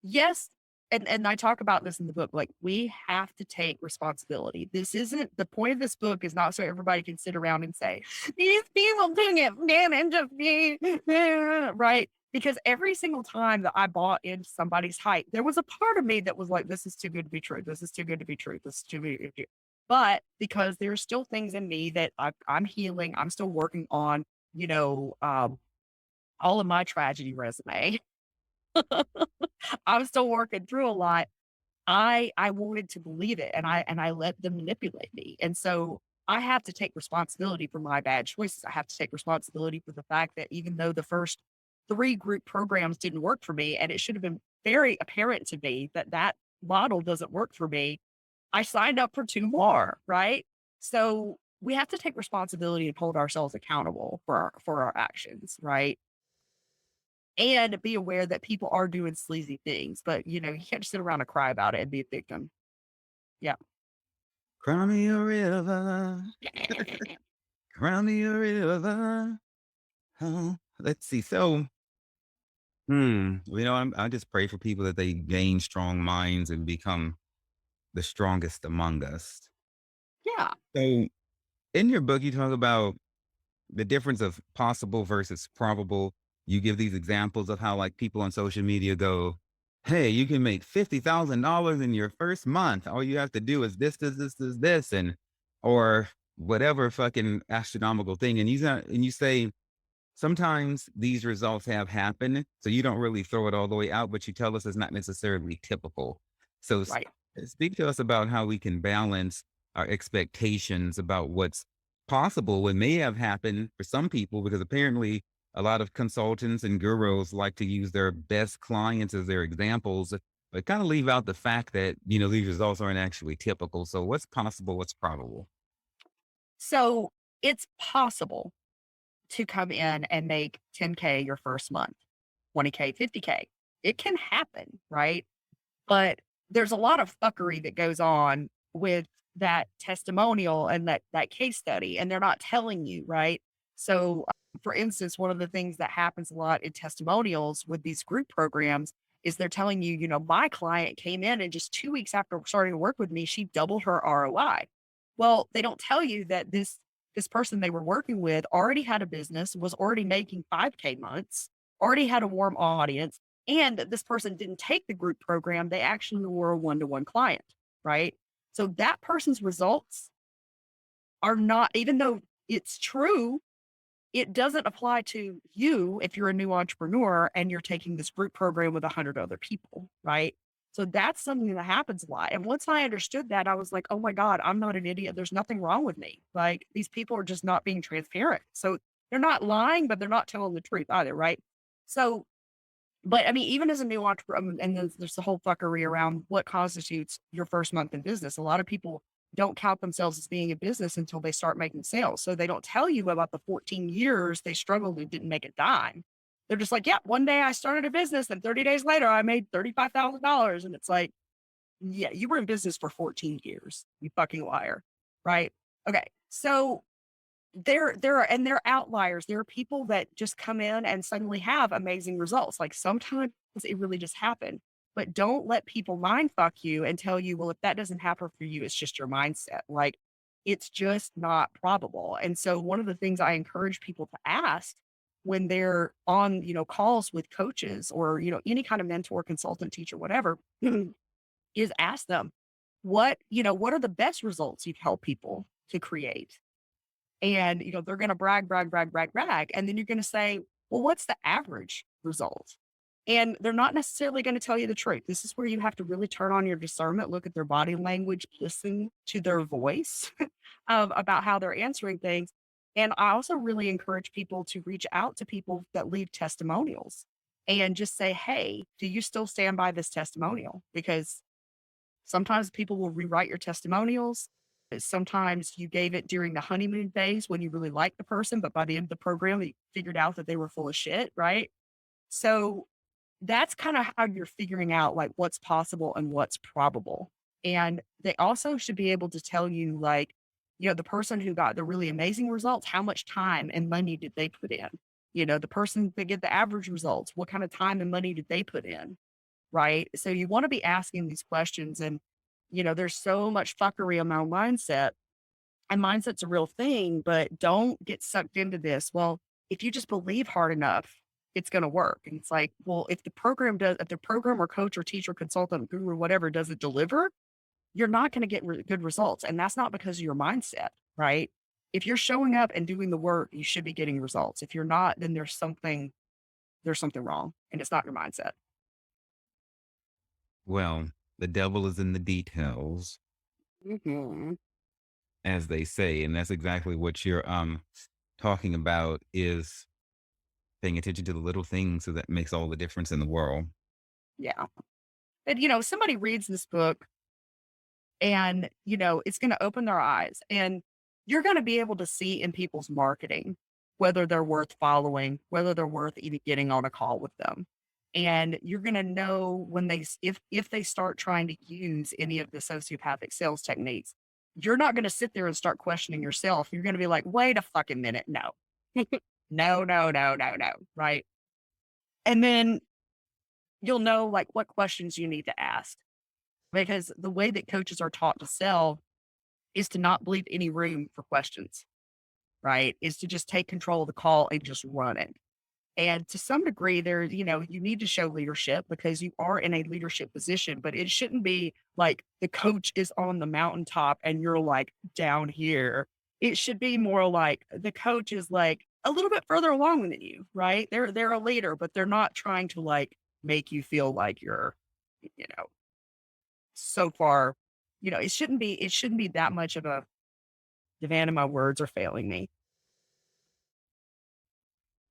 yes, and I talk about this in the book, like, we have to take responsibility. This isn't the point of this book is not so everybody can sit around and say, "These people took advantage of me," right? Because every single time that I bought into somebody's hype, there was a part of me that was like, "This is too good to be true. This is too good to be true. This is too good to be true." But because there's still things in me that I'm healing, I'm still working on, you know, um, all of my tragedy resume. I'm still working through a lot. I wanted to believe it and I let them manipulate me. And so I have to take responsibility for my bad choices. I have to take responsibility for the fact that even though the first 3 group programs didn't work for me and it should have been very apparent to me that that model doesn't work for me, I signed up for 2 more, right? So we have to take responsibility and hold ourselves accountable for our actions, right? And be aware that people are doing sleazy things, but, you can't just sit around and cry about it and be a victim. Yeah. Cry me a river, cry me a river. Oh, let's see. So, I just pray for people that they gain strong minds and become the strongest among us. Yeah. So, in your book, you talk about the difference of possible versus probable. You give these examples of how, like, people on social media go, "Hey, you can make $50,000 in your first month. All you have to do is this, and or whatever fucking astronomical thing." And you say sometimes these results have happened, so you don't really throw it all the way out, but you tell us it's not necessarily typical. So Right. speak to us about how we can balance our expectations about what's possible what may have happened for some people, because apparently a lot of consultants and gurus like to use their best clients as their examples, but kind of leave out the fact that, these results aren't actually typical. So what's possible, what's probable? So it's possible to come in and make 10K your first month, 20K, 50K. It can happen, right? But there's a lot of fuckery that goes on with that testimonial and that case study, and they're not telling you, right? So, for instance, one of the things that happens a lot in testimonials with these group programs is they're telling you, my client came in and just 2 weeks after starting to work with me, she doubled her ROI. Well, they don't tell you that this person they were working with already had a business, was already making 5K months, already had a warm audience, and this person didn't take the group program. They actually were a one-to-one client, right? So that person's results are not, even though it's true, it doesn't apply to you if you're a new entrepreneur and you're taking this group program with 100 other people, right? So that's something that happens a lot. And once I understood that, I was like, oh my God, I'm not an idiot. There's nothing wrong with me. Like, these people are just not being transparent. So they're not lying, but they're not telling the truth either, right? So, but I mean, even as a new entrepreneur, and there's the whole fuckery around what constitutes your first month in business. A lot of people don't count themselves as being in business until they start making sales. So they don't tell you about the 14 years they struggled and didn't make a dime. They're just like, yeah, one day I started a business and 30 days later I made $35,000. And it's like, yeah, you were in business for 14 years, you fucking liar. Right. Okay. So they're outliers. There are people that just come in and suddenly have amazing results. Like, sometimes it really just happened. But don't let people mind fuck you and tell you, well, if that doesn't happen for you, it's just your mindset. Like, it's just not probable. And so one of the things I encourage people to ask when they're on, calls with coaches or, any kind of mentor, consultant, teacher, whatever, is ask them, what are the best results you've helped people to create? And, they're going to brag, brag, brag, brag, brag. And then you're going to say, well, what's the average result? And they're not necessarily going to tell you the truth. This is where you have to really turn on your discernment, look at their body language, listen to their voice about how they're answering things. And I also really encourage people to reach out to people that leave testimonials and just say, hey, do you still stand by this testimonial? Because sometimes people will rewrite your testimonials. Sometimes you gave it during the honeymoon phase when you really liked the person, but by the end of the program, you figured out that they were full of shit, right? So that's kind of how you're figuring out like what's possible and what's probable. And they also should be able to tell you, like, the person who got the really amazing results, how much time and money did they put in? The person that get the average results, what kind of time and money did they put in? Right. So you want to be asking these questions. And, there's so much fuckery around mindset, and mindset's a real thing, but don't get sucked into this. Well, if you just believe hard enough, it's going to work. And it's like, well, if the program or coach or teacher, consultant, guru, whatever doesn't deliver, you're not going to get good results. And that's not because of your mindset, right? If you're showing up and doing the work, you should be getting results. If you're not, then there's something wrong, and it's not your mindset. Well, the devil is in the details, Mhm. as they say, and that's exactly what you're talking about is paying attention to the little things so that makes all the difference in the world. Yeah. And somebody reads this book, and it's going to open their eyes, and you're going to be able to see in people's marketing whether they're worth following, whether they're worth even getting on a call with them. And you're going to know when if they start trying to use any of the sociopathic sales techniques. You're not going to sit there and start questioning yourself. You're going to be like, wait a fucking minute, no. No, no, no, no, no, right? And then you'll know, like, what questions you need to ask, because the way that coaches are taught to sell is to not leave any room for questions, right? Is to just take control of the call and just run it. And to some degree, you need to show leadership because you are in a leadership position, but it shouldn't be like the coach is on the mountaintop and you're like down here. It should be more like the coach is like a little bit further along than you, right? They're a leader, but they're not trying to like make you feel like you're, you know, so far, it shouldn't be that much of a demand, and my words are failing me.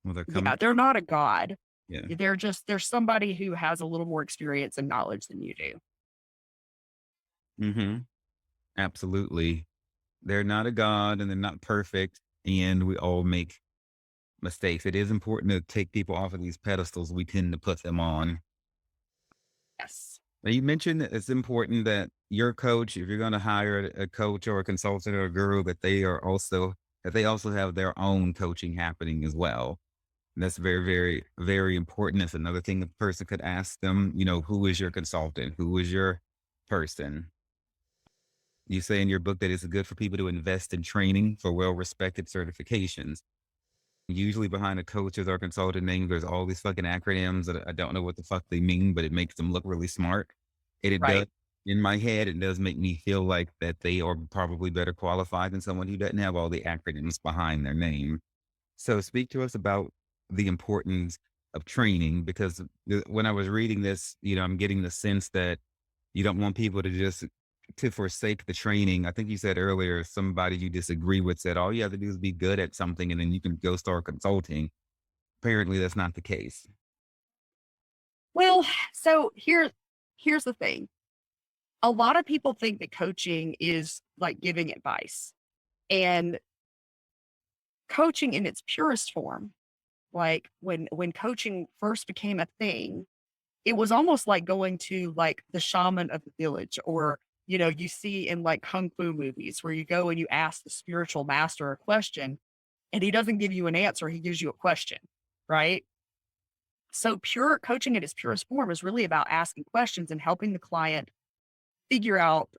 Well, they're coming. Yeah, they're not a god. Yeah. They're somebody who has a little more experience and knowledge than you do. Hmm. Absolutely. They're not a god and they're not perfect. And we all make mistakes. It is important to take people off of these pedestals we tend to put them on. Yes. Now, you mentioned that it's important that your coach, if you're going to hire a coach or a consultant or a guru, that they also have their own coaching happening as well. And that's very, very, very important. That's another thing the person could ask them, who is your consultant? Who is your person? You say in your book that it's good for people to invest in training for well-respected certifications. Usually behind a coach's or consultant name, there's all these fucking acronyms that I don't know what the fuck they mean, but it makes them look really smart. And it does, Right. in my head, it does make me feel like that they are probably better qualified than someone who doesn't have all the acronyms behind their name. So speak to us about the importance of training because when I was reading this, I'm getting the sense that you don't want people to forsake the training. I think you said earlier, somebody you disagree with said, all you have to do is be good at something and then you can go start consulting. Apparently that's not the case. Well, so here's the thing. A lot of people think that coaching is like giving advice. And coaching in its purest form, like when coaching first became a thing, it was almost like going to like the shaman of the village, or you see in like kung fu movies where you go and you ask the spiritual master a question and he doesn't give you an answer, he gives you a question, right? So pure coaching at its purest form is really about asking questions and helping the client figure out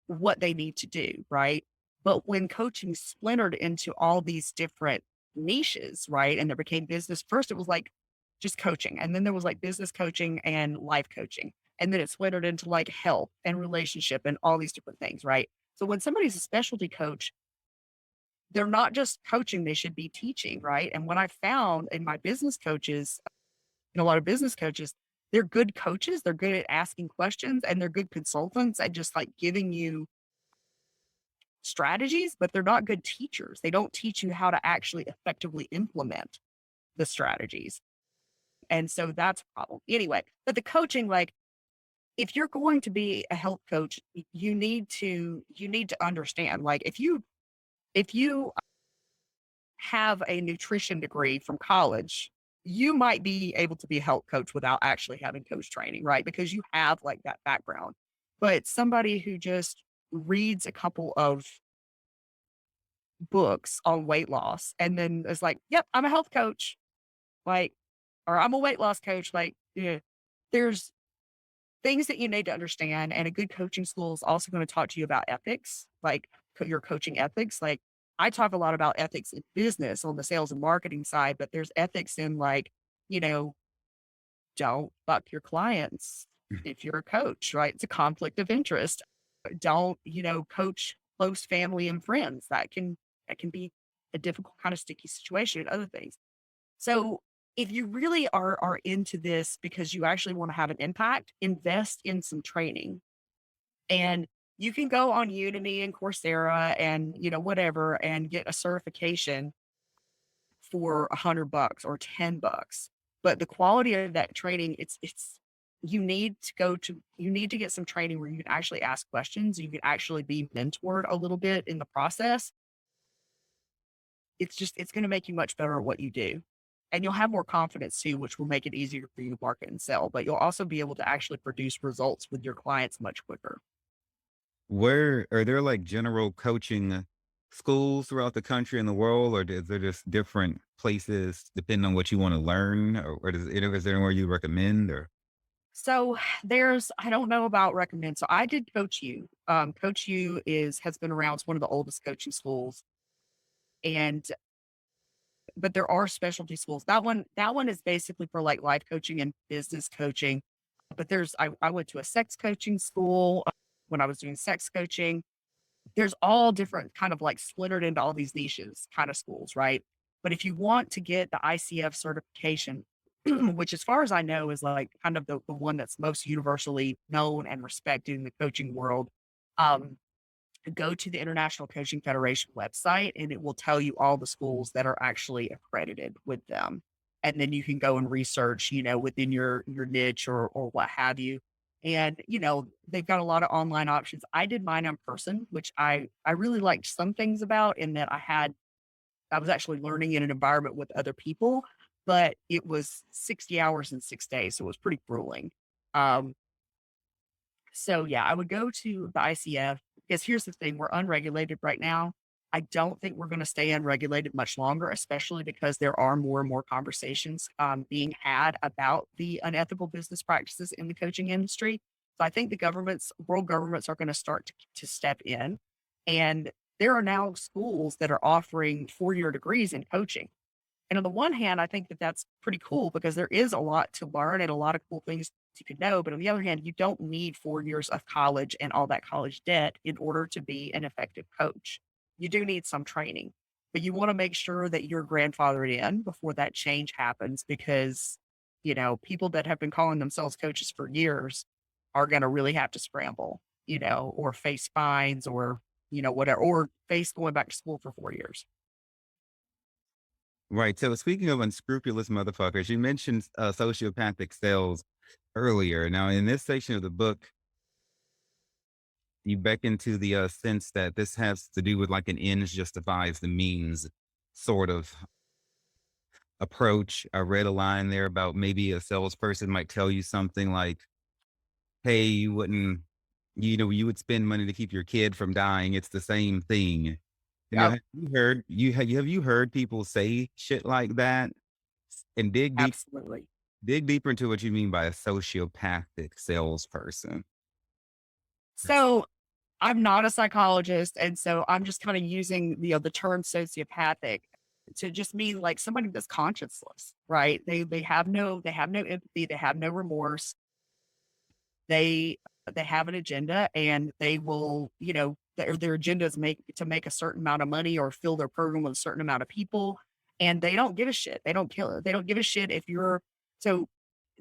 what they need to do, right? But when coaching splintered into all these different niches, right? And there became business, first it was like just coaching. And then there was like business coaching and life coaching. And then it splintered into like health and relationship and all these different things, right? So when somebody's a specialty coach, they're not just coaching, they should be teaching, right? And what I found in my business coaches, and a lot of business coaches, they're good coaches, they're good at asking questions, and they're good consultants at just like giving you strategies, but they're not good teachers. They don't teach you how to actually effectively implement the strategies. And so that's a problem. Anyway, but the coaching, like if you're going to be a health coach, you need to understand, like if you have a nutrition degree from college, you might be able to be a health coach without actually having coach training, right? Because you have like that background. But somebody who just reads a couple of books on weight loss and then is like, "Yep, I'm a health coach," like, or "I'm a weight loss coach," like, yeah, there's things that you need to understand, and a good coaching school is also gonna talk to you about ethics, like, your coaching ethics, like, I talk a lot about ethics in business on the sales and marketing side, but there's ethics in, like, you know, don't fuck your clients if you're a coach, right? It's a conflict of interest. Don't, coach close family and friends. That can be a difficult kind of sticky situation and other things. So if you really are into this because you actually want to have an impact, invest in some training. And you can go on Udemy and Coursera and whatever and get a certification for $100 or $10. But the quality of that training, it's you need to get some training where you can actually ask questions, you can actually be mentored a little bit in the process. It's gonna make you much better at what you do. And you'll have more confidence too, which will make it easier for you to market and sell, but you'll also be able to actually produce results with your clients much quicker. Where are there like general coaching schools throughout the country and the world, or is there just different places depending on what you want to learn, or is there anywhere you recommend? Or So I don't know about recommend. So I did Coach U. Coach U has been around. It's one of the oldest coaching schools. And but there are specialty schools. That one is basically for like life coaching and business coaching. But I went to a sex coaching school when I was doing sex coaching. There's all different kind of like splintered into all these niches kind of schools, right? But if you want to get the ICF certification, which as far as I know is like kind of the one that's most universally known and respected in the coaching world, um, go to the International Coaching Federation website and it will tell you all the schools that are actually accredited with them. And then you can go and research, within your niche or what have you. And, they've got a lot of online options. I did mine in person, which I really liked some things about in that I was actually learning in an environment with other people, but it was 60 hours in 6 days. So it was pretty grueling. Um, so yeah, I would go to the ICF because here's the thing, we're unregulated right now. I don't think we're going to stay unregulated much longer, especially because there are more and more conversations being had about the unethical business practices in the coaching industry. So I think world governments are going to start to step in. And there are now schools that are offering 4-year degrees in coaching. And on the one hand, I think that that's pretty cool because there is a lot to learn and a lot of cool things you could know. But on the other hand, you don't need 4 years of college and all that college debt in order to be an effective coach. You do need some training, but you want to make sure that you're grandfathered in before that change happens because, people that have been calling themselves coaches for years are going to really have to scramble, or face fines or, whatever, or face going back to school for 4 years. right. So speaking of unscrupulous motherfuckers, you mentioned sociopathic sales earlier. Now, in this section of the book, you beckon to the sense that this has to do with like an ends justifies the means sort of approach. I read a line there about maybe a salesperson might tell you something like, "Hey, you would spend money to keep your kid from dying. It's the same thing." Yep, Have you heard people say shit like that? And absolutely. dig deeper into what you mean by a sociopathic salesperson. So I'm not a psychologist, and so I'm just kinda using, the term sociopathic to just mean like somebody that's conscienceless, right? They have no empathy, they have no remorse. They they have an agenda and they will, their agenda is make a certain amount of money or fill their program with a certain amount of people, and they don't give a shit. They don't kill it. They don't give a shit if you're so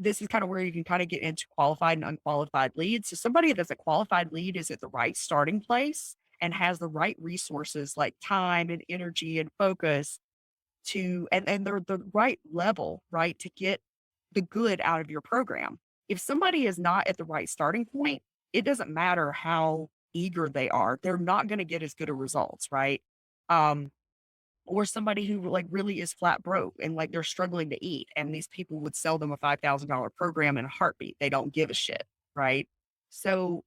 this is kind of where you can kind of get into qualified and unqualified leads. So somebody that's a qualified lead is at the right starting place and has the right resources like time and energy and focus and they're the right level, right, to get the good out of your program. If somebody is not at the right starting point, it doesn't matter how eager they are, they're not going to get as good of results, right? Um, or somebody who like really is flat broke and like they're struggling to eat, and these people would sell them a $5,000 program in a heartbeat. They don't give a shit, right? So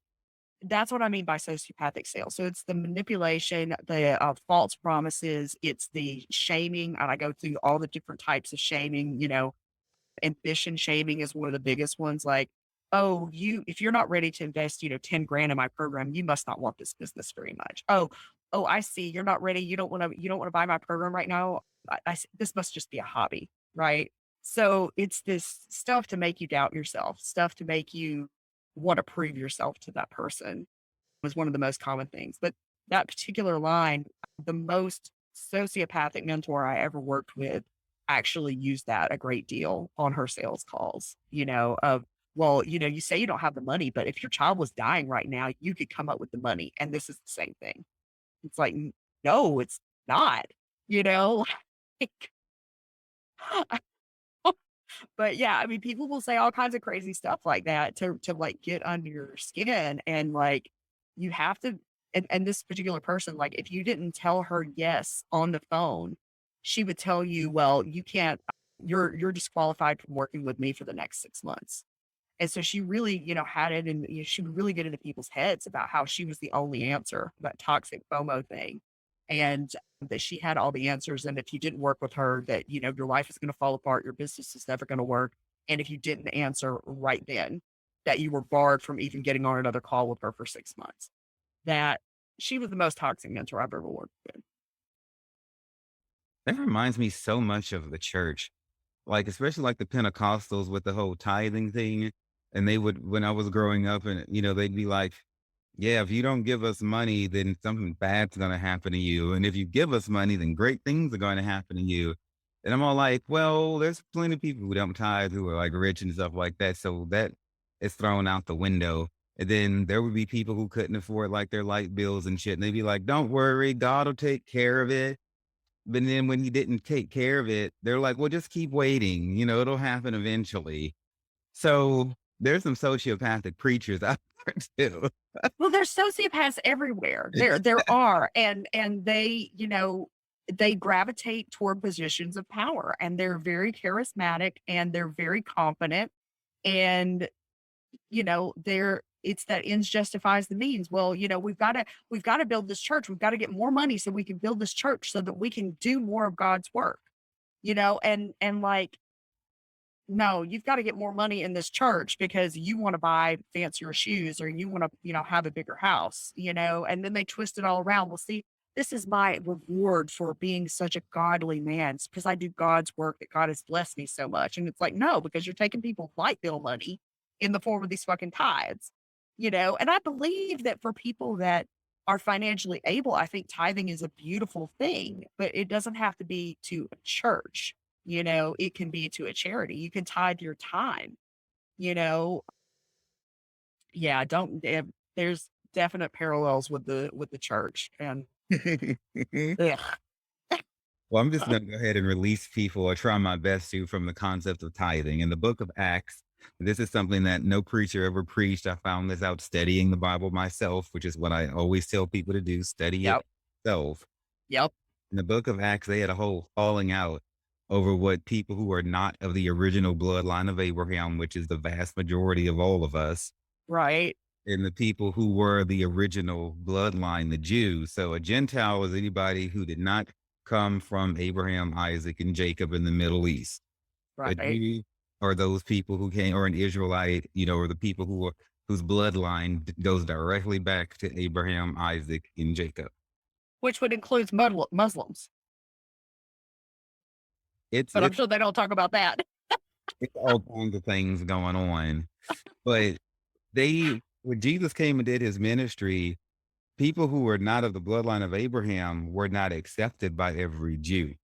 that's what I mean by sociopathic sales. So it's the manipulation, the false promises, it's the shaming. And I go through all the different types of shaming, ambition shaming is one of the biggest ones. Like, oh, if you're not ready to invest, 10 grand in my program, you must not want this business very much. Oh, I see. You're not ready. You don't want to buy my program right now. This must just be a hobby. Right. So it's this stuff to make you doubt yourself, stuff to make you want to prove yourself to that person was one of the most common things. But that particular line, the most sociopathic mentor I ever worked with actually used that a great deal on her sales calls, of, well, you say you don't have the money, but if your child was dying right now, you could come up with the money. And this is the same thing. It's like, no, it's not, you know? But yeah, I mean, people will say all kinds of crazy stuff like that to like get under your skin. And like you have to and this particular person, like if you didn't tell her yes on the phone, she would tell you, well, you can't, you're disqualified from working with me for the next 6 months. And so she really, had it and she would really get into people's heads about how she was the only answer, that toxic FOMO thing. And that she had all the answers. And if you didn't work with her, that, your life is going to fall apart, your business is never going to work. And if you didn't answer right then, that you were barred from even getting on another call with her for 6 months. That she was the most toxic mentor I've ever worked with. That reminds me so much of the church. Like, especially like the Pentecostals with the whole tithing thing. And they would, when I was growing up, and, they'd be like, yeah, if you don't give us money, then something bad's going to happen to you. And if you give us money, then great things are going to happen to you. And I'm all like, well, there's plenty of people who don't tithe who are like rich and stuff like that. So that is thrown out the window. And then there would be people who couldn't afford like their light bills and shit. And they'd be like, don't worry, God will take care of it. But then when he didn't take care of it, they're like, well, just keep waiting. It'll happen eventually. So there's some sociopathic preachers out there too. Well, there's sociopaths everywhere. There are, and they, they gravitate toward positions of power, and they're very charismatic, and they're very confident, and it's that ends justifies the means. Well, we've got to build this church. We've got to get more money so we can build this church so that we can do more of God's work. And like no, you've got to get more money in this church because you want to buy fancier shoes or you want to, have a bigger house, and then they twist it all around. Well, see, this is my reward for being such a godly man because I do God's work that God has blessed me so much. And it's like, no, because you're taking people's light bill money in the form of these fucking tithes, and I believe that for people that are financially able, I think tithing is a beautiful thing, but it doesn't have to be to a church. It can be to a charity. You can tithe your time, you know. Yeah, don't there's definite parallels with the church and yeah. Well, I'm just going to go ahead and release people or try my best to from the concept of tithing. In the book of Acts, this is something that no preacher ever preached. I found this out studying the Bible myself, which is what I always tell people to do, study it Yep. yourself. Yep. In the book of Acts, they had a whole falling out over what people who are not of the original bloodline of Abraham, which is the vast majority of all of us, Right. and the people who were the original bloodline, the Jews. So a Gentile was anybody who did not come from Abraham, Isaac, and Jacob in the Middle East. A Right. Jew are those people who came, or an Israelite, or the people who are whose bloodline goes directly back to Abraham, Isaac, and Jacob. Which would include Muslims, It's but I'm it's, sure they don't talk about that. it's all kinds of things going on, but when Jesus came and did his ministry, people who were not of the bloodline of Abraham were not accepted by every Jew.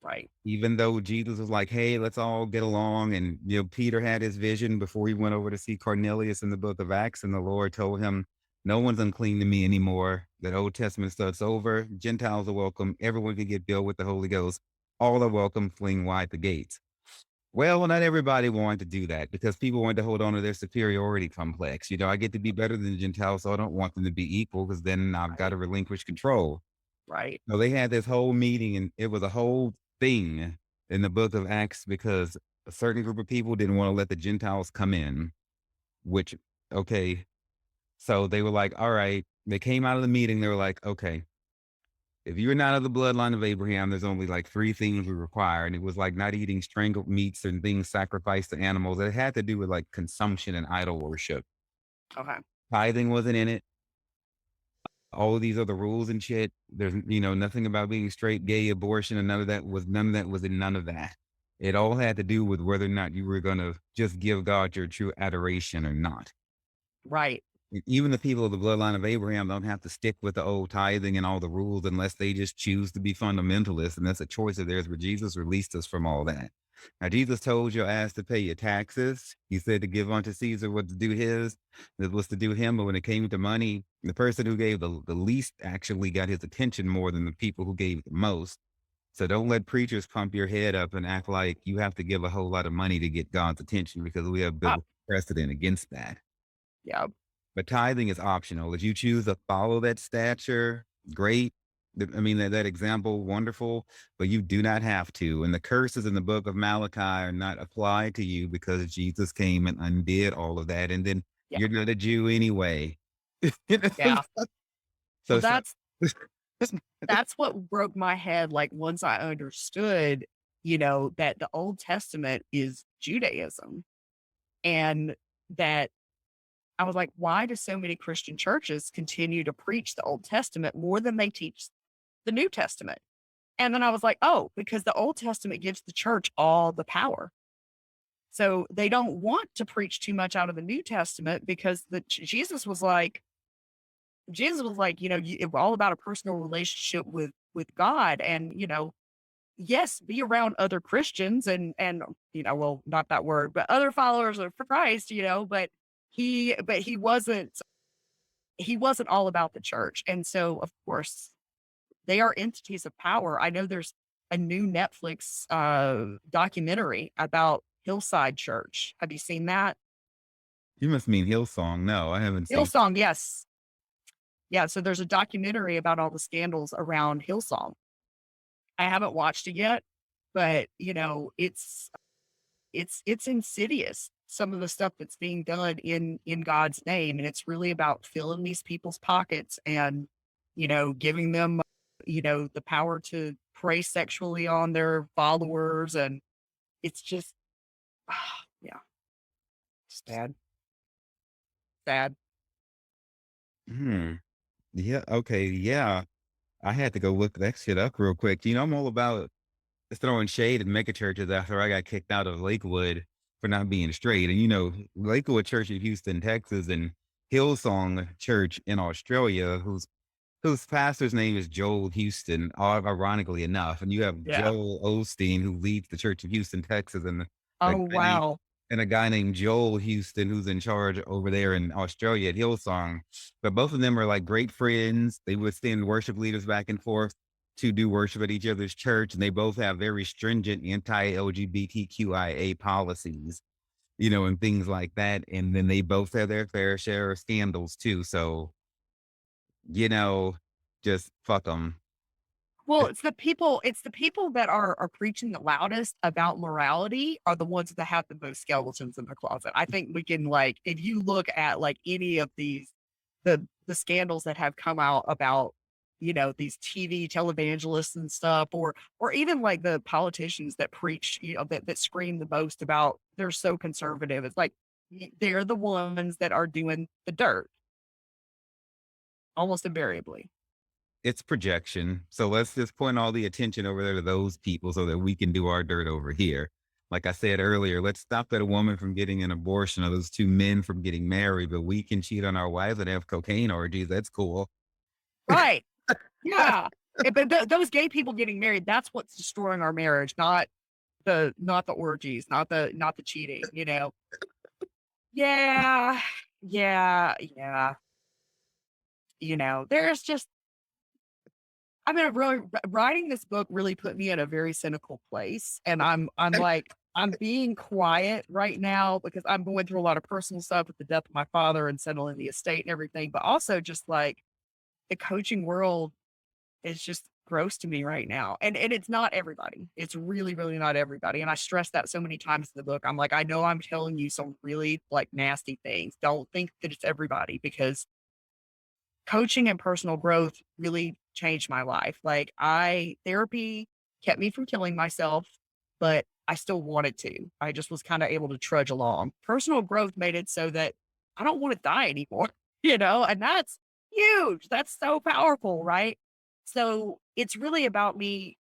Right. Even though Jesus was like, hey, let's all get along. And, Peter had his vision before he went over to see Cornelius in the book of Acts. And the Lord told him, no one's unclean to me anymore. That Old Testament stuff's over. Gentiles are welcome. Everyone can get filled with the Holy Ghost. All are welcome, fling wide the gates. Well, not everybody wanted to do that because people wanted to hold on to their superiority complex. I get to be better than the Gentiles, so I don't want them to be equal because then I've got to relinquish control. Right. So they had this whole meeting, and it was a whole thing in the book of Acts because a certain group of people didn't want to let the Gentiles come in, which, okay. So they were like, all right, they came out of the meeting. They were like, okay, if you're not of the bloodline of Abraham, there's only like three things we require. And it was like not eating strangled meats and things sacrificed to animals. It had to do with like consumption and idol worship. Okay. Tithing wasn't in it. All of these other rules and shit. There's, nothing about being straight, gay, abortion, and none of that was in none of that. It all had to do with whether or not you were gonna just give God your true adoration or not. Right. Even the people of the bloodline of Abraham don't have to stick with the old tithing and all the rules unless they just choose to be fundamentalists. And that's a choice of theirs, but Jesus released us from all that. Now, Jesus told your ass to pay your taxes. He said to give unto Caesar what to do his, that was to do him. But when it came to money, the person who gave the least actually got his attention more than the people who gave the most. So don't let preachers pump your head up and act like you have to give a whole lot of money to get God's attention because we have Uh, biblical precedent against that. yeah. But tithing is optional. If you choose to follow that stature, great. I mean, that example, wonderful, but you do not have to. And the curses in the book of Malachi are not applied to you because Jesus came and undid all of that. And then Yeah. you're not a Jew anyway. Yeah. So, Well, so that's what broke my head. Like once I understood, that the Old Testament is Judaism and that I was like, why do so many Christian churches continue to preach the Old Testament more than they teach the New Testament? And then I was like, oh, because the Old Testament gives the church all the power. So they don't want to preach too much out of the New Testament because Jesus was like, it's all about a personal relationship with God. And, yes, be around other Christians and well, not that word, but other followers of Christ, but he wasn't all about the church. And so of course they are entities of power. I know there's a new Netflix documentary about Hillside Church. Have you seen that? you must mean Hillsong. No, I haven't seen. Hillsong, yes. Yeah, so there's a documentary about all the scandals around Hillsong. I haven't watched it yet, but it's insidious, some of the stuff that's being done in God's name, and it's really about filling these people's pockets and, giving them, the power to prey sexually on their followers, and it's just, yeah, sad, sad. Hmm. Yeah. Okay. Yeah. I had to go look that shit up real quick. I'm all about throwing shade at mega churches after I got kicked out of Lakewood for not being straight. And Lakewood Church in Houston, Texas, and Hillsong Church in Australia, whose pastor's name is Joel Houston, ironically enough. And you have Yeah. Joel Osteen, who leads the church in Houston, Texas, and a Oh, guy named wow. and a guy named Joel Houston, who's in charge over there in Australia at Hillsong. But both of them are like great friends. They would send worship leaders back and forth to do worship at each other's church. And they both have very stringent anti-LGBTQIA policies, and things like that. And then they both have their fair share of scandals too. So, you know, just fuck them. Well, it's the people that are preaching the loudest about morality are the ones that have the most skeletons in the closet. I think we can, like, if you look at like any of the scandals that have come out about, these TV televangelists and stuff, or even like the politicians that preach, that scream the most about they're so conservative. It's like they're the ones that are doing the dirt almost invariably. It's projection. So let's just point all the attention over there to those people so that we can do our dirt over here. Like I said earlier, let's stop that woman from getting an abortion or those two men from getting married, but we can cheat on our wives and have cocaine orgies. That's cool. Right. Yeah. But those gay people getting married, that's what's destroying our marriage, not the orgies, not the cheating, Yeah. Yeah. Yeah. There's just I mean, really writing this book really put me in a very cynical place. And I'm like, I'm being quiet right now because I'm going through a lot of personal stuff with the death of my father and settling the estate and everything, but also just like the coaching world is just gross to me right now. And it's not everybody. It's really, really not everybody. And I stress that so many times in the book. I'm like, I know I'm telling you some really like nasty things. Don't think that it's everybody because coaching and personal growth really changed my life. Like therapy kept me from killing myself, but I still wanted to. I just was kind of able to trudge along. Personal growth made it so that I don't want to die anymore, and that's huge. That's so powerful, right? So it's really about me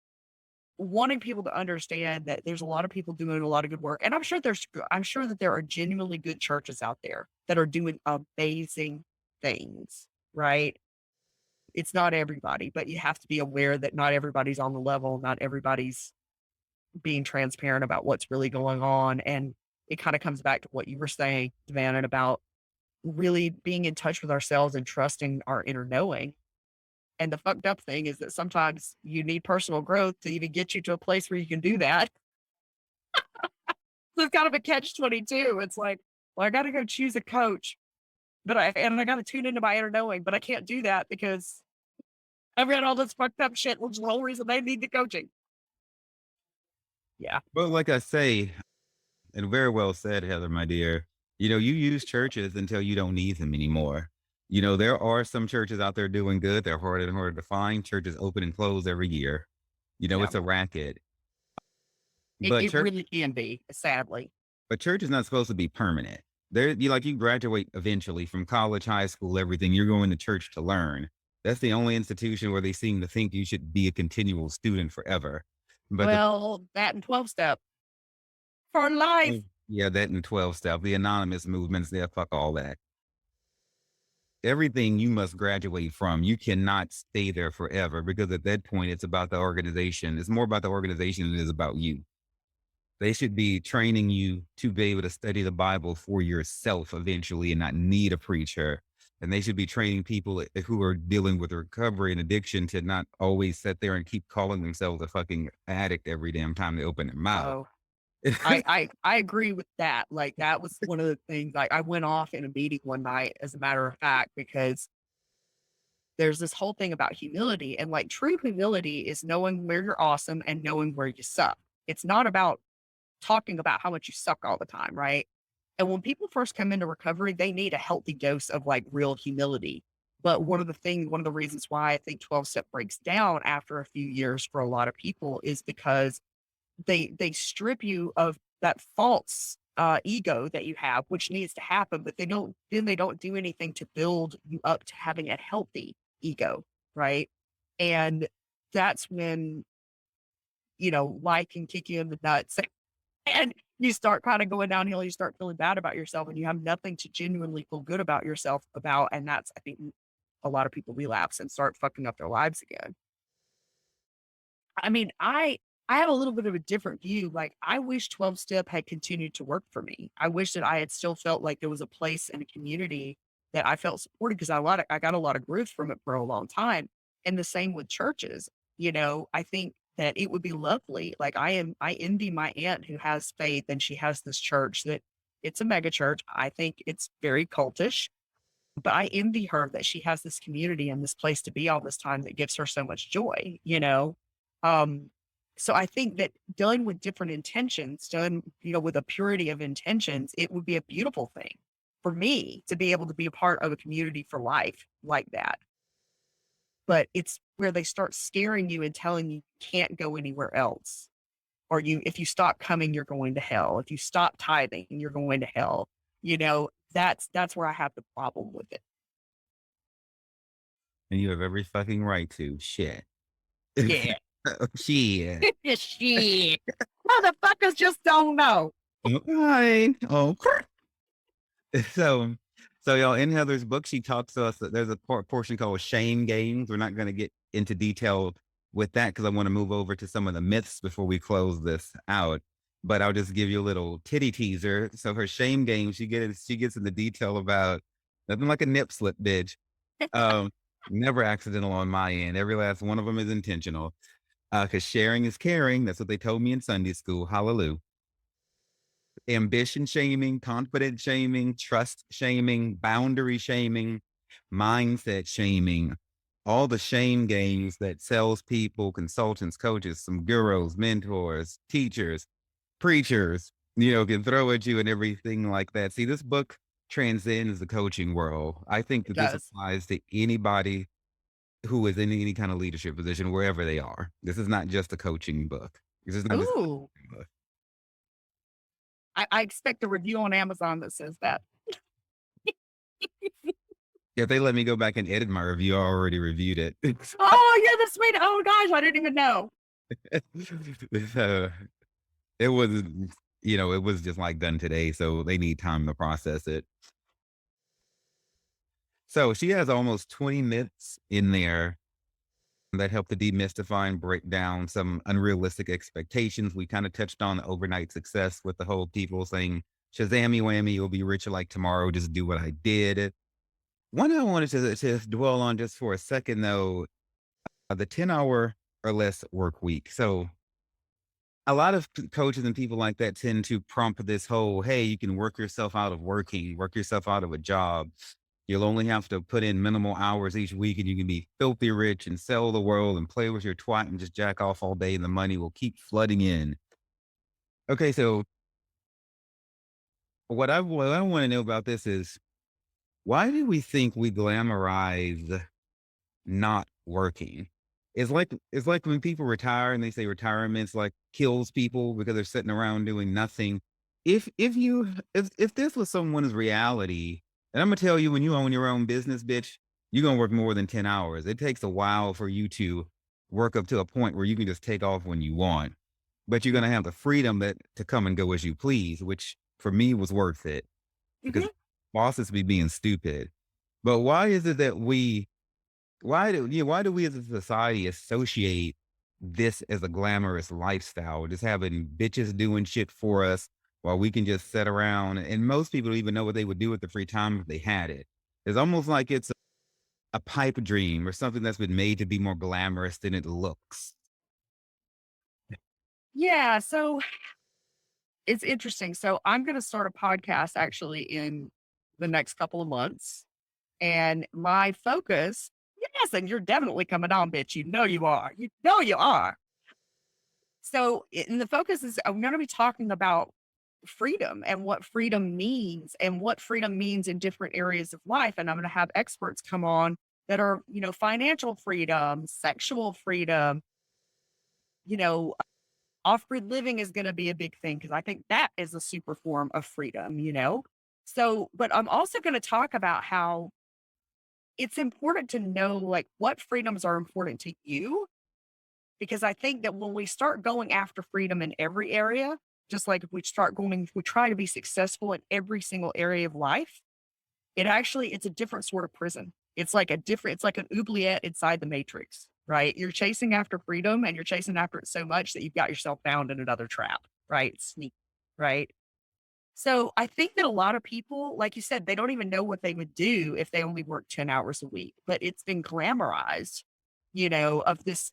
wanting people to understand that there's a lot of people doing a lot of good work. And I'm sure that there are genuinely good churches out there that are doing amazing things, right? It's not everybody, but you have to be aware that not everybody's on the level, not everybody's being transparent about what's really going on. And it kind of comes back to what you were saying, Savannah, about really being in touch with ourselves and trusting our inner knowing. And the fucked up thing is that sometimes you need personal growth to even get you to a place where you can do that. So it's kind of a catch 22. It's like, well, I got to go choose a coach, I got to tune into my inner knowing, but I can't do that because I've got all this fucked up shit, which is the whole reason they need the coaching. Yeah. But like I say, and very well said, Heather, my dear, you use churches until you don't need them anymore. There are some churches out there doing good. They're harder and harder to find. Churches open and close every year. Yeah. It's a racket. It, But it church, really can be, sadly. but church is not supposed to be permanent. You graduate eventually from college, high school, everything. You're going to church to learn. That's the only institution where they seem to think you should be a continual student forever. But Well, that and 12 step for life. yeah, that and 12 step, the anonymous movements, there, fuck all that. Everything you must graduate from. You cannot stay there forever because at that point, it's about the organization. It's more about the organization than it is about you. They should be training you to be able to study the Bible for yourself eventually and not need a preacher. And they should be training people who are dealing with recovery and addiction to not always sit there and keep calling themselves a fucking addict every damn time they open their mouth. Oh, I agree with that. Like that was one of the things. Like I went off in a meeting one night, as a matter of fact, because there's this whole thing about humility, and like true humility is knowing where you're awesome and knowing where you suck. It's not about talking about how much you suck all the time, right? And when people first come into recovery, they need a healthy dose of like real humility. But one of the reasons why I think 12 step breaks down after a few years for a lot of people is because they strip you of that false ego that you have, which needs to happen, but they don't do anything to build you up to having a healthy ego, right? And that's when, life can kick you in the nuts and you start kind of going downhill. You start feeling bad about yourself and you have nothing to genuinely feel good about yourself about. And that's, I think, a lot of people relapse and start fucking up their lives again. I mean, I have a little bit of a different view. Like, I wish 12 step had continued to work for me. I wish that I had still felt like there was a place in a community that I felt supported because I got a lot of growth from it for a long time. And the same with churches. I think that it would be lovely. Like I envy my aunt who has faith and she has this church that it's a mega church. I think it's very cultish, but I envy her that she has this community and this place to be all this time that gives her so much joy. Um, so I think that done with different intentions, done, with a purity of intentions, it would be a beautiful thing for me to be able to be a part of a community for life like that. But it's where they start scaring you and telling you can't go anywhere else. Or if you stop coming, you're going to hell. If you stop tithing, you're going to hell. That's where I have the problem with it. And you have every fucking right to. Shit. Yeah. Shit. Shit. Motherfuckers just don't know. Fine. Oh, so y'all, in Heather's book, she talks to us that there's a portion called shame games. We're not going to get into detail with that because I want to move over to some of the myths before we close this out. But I'll just give you a little titty teaser. So her shame game, she gets into detail about nothing like a nip slip, bitch. Never accidental on my end. Every last one of them is intentional. Because sharing is caring. That's what they told me in Sunday school. Hallelujah. Ambition shaming, confidence shaming, trust shaming, boundary shaming, mindset shaming, all the shame games that salespeople, consultants, coaches, some gurus, mentors, teachers, preachers, can throw at you and everything like that. See, this book transcends the coaching world. I think It that this does. applies to anybody who is in any kind of leadership position, wherever they are. This is not just a coaching book. This is not just a Ooh, coaching book. I expect a review on Amazon that says that. If they let me go back and edit my review, I already reviewed it. Oh, yeah, that's sweet. Oh gosh, I didn't even know. So, it was, it was just like done today, so they need time to process it. So she has almost 20 myths in there that help to demystify and break down some unrealistic expectations. We kind of touched on overnight success with the whole people saying, Shazammy whammy, you'll be richer like tomorrow, just do what I did. One I wanted to dwell on just for a second, though, the 10-hour or less work week. So a lot of coaches and people like that tend to prompt this whole, hey, you can work yourself out of working, work yourself out of a job. You'll only have to put in minimal hours each week and you can be filthy rich and sell the world and play with your twat and just jack off all day and the money will keep flooding in. Okay, so what I want to know about this is, why do we think we glamorize not working? It's like when people retire and they say retirement's like kills people because they're sitting around doing nothing. If this was someone's reality, and I'm gonna tell you, when you own your own business, bitch, you're gonna work more than 10 hours. It takes a while for you to work up to a point where you can just take off when you want. But you're gonna have the freedom that to come and go as you please, which for me was worth it because Mhm. bosses be being stupid. But why is it that why do we as a society associate this as a glamorous lifestyle? Just having bitches doing shit for us while we can just sit around, and most people don't even know what they would do with the free time if they had it. It's almost like it's a pipe dream or something that's been made to be more glamorous than it looks. Yeah, so it's interesting. So I'm gonna start a podcast actually in the next couple of months, and my focus, yes, and you're definitely coming on, bitch. You know you are. You know you are. So, and the focus is I'm going to be talking about freedom and what freedom means in different areas of life. And I'm going to have experts come on that are, financial freedom, sexual freedom, you know, off grid living is going to be a big thing because I think that is a super form of freedom. So, but I'm also going to talk about how it's important to know like what freedoms are important to you. Because I think that when we start going after freedom in every area, just like if we try to be successful in every single area of life, it's a different sort of prison. It's like an oubliette inside the matrix, right? You're chasing after freedom and you're chasing after it so much that you've got yourself bound in another trap, right? Sneak, right? So I think that a lot of people, like you said, they don't even know what they would do if they only worked 10 hours a week, but it's been glamorized, of this,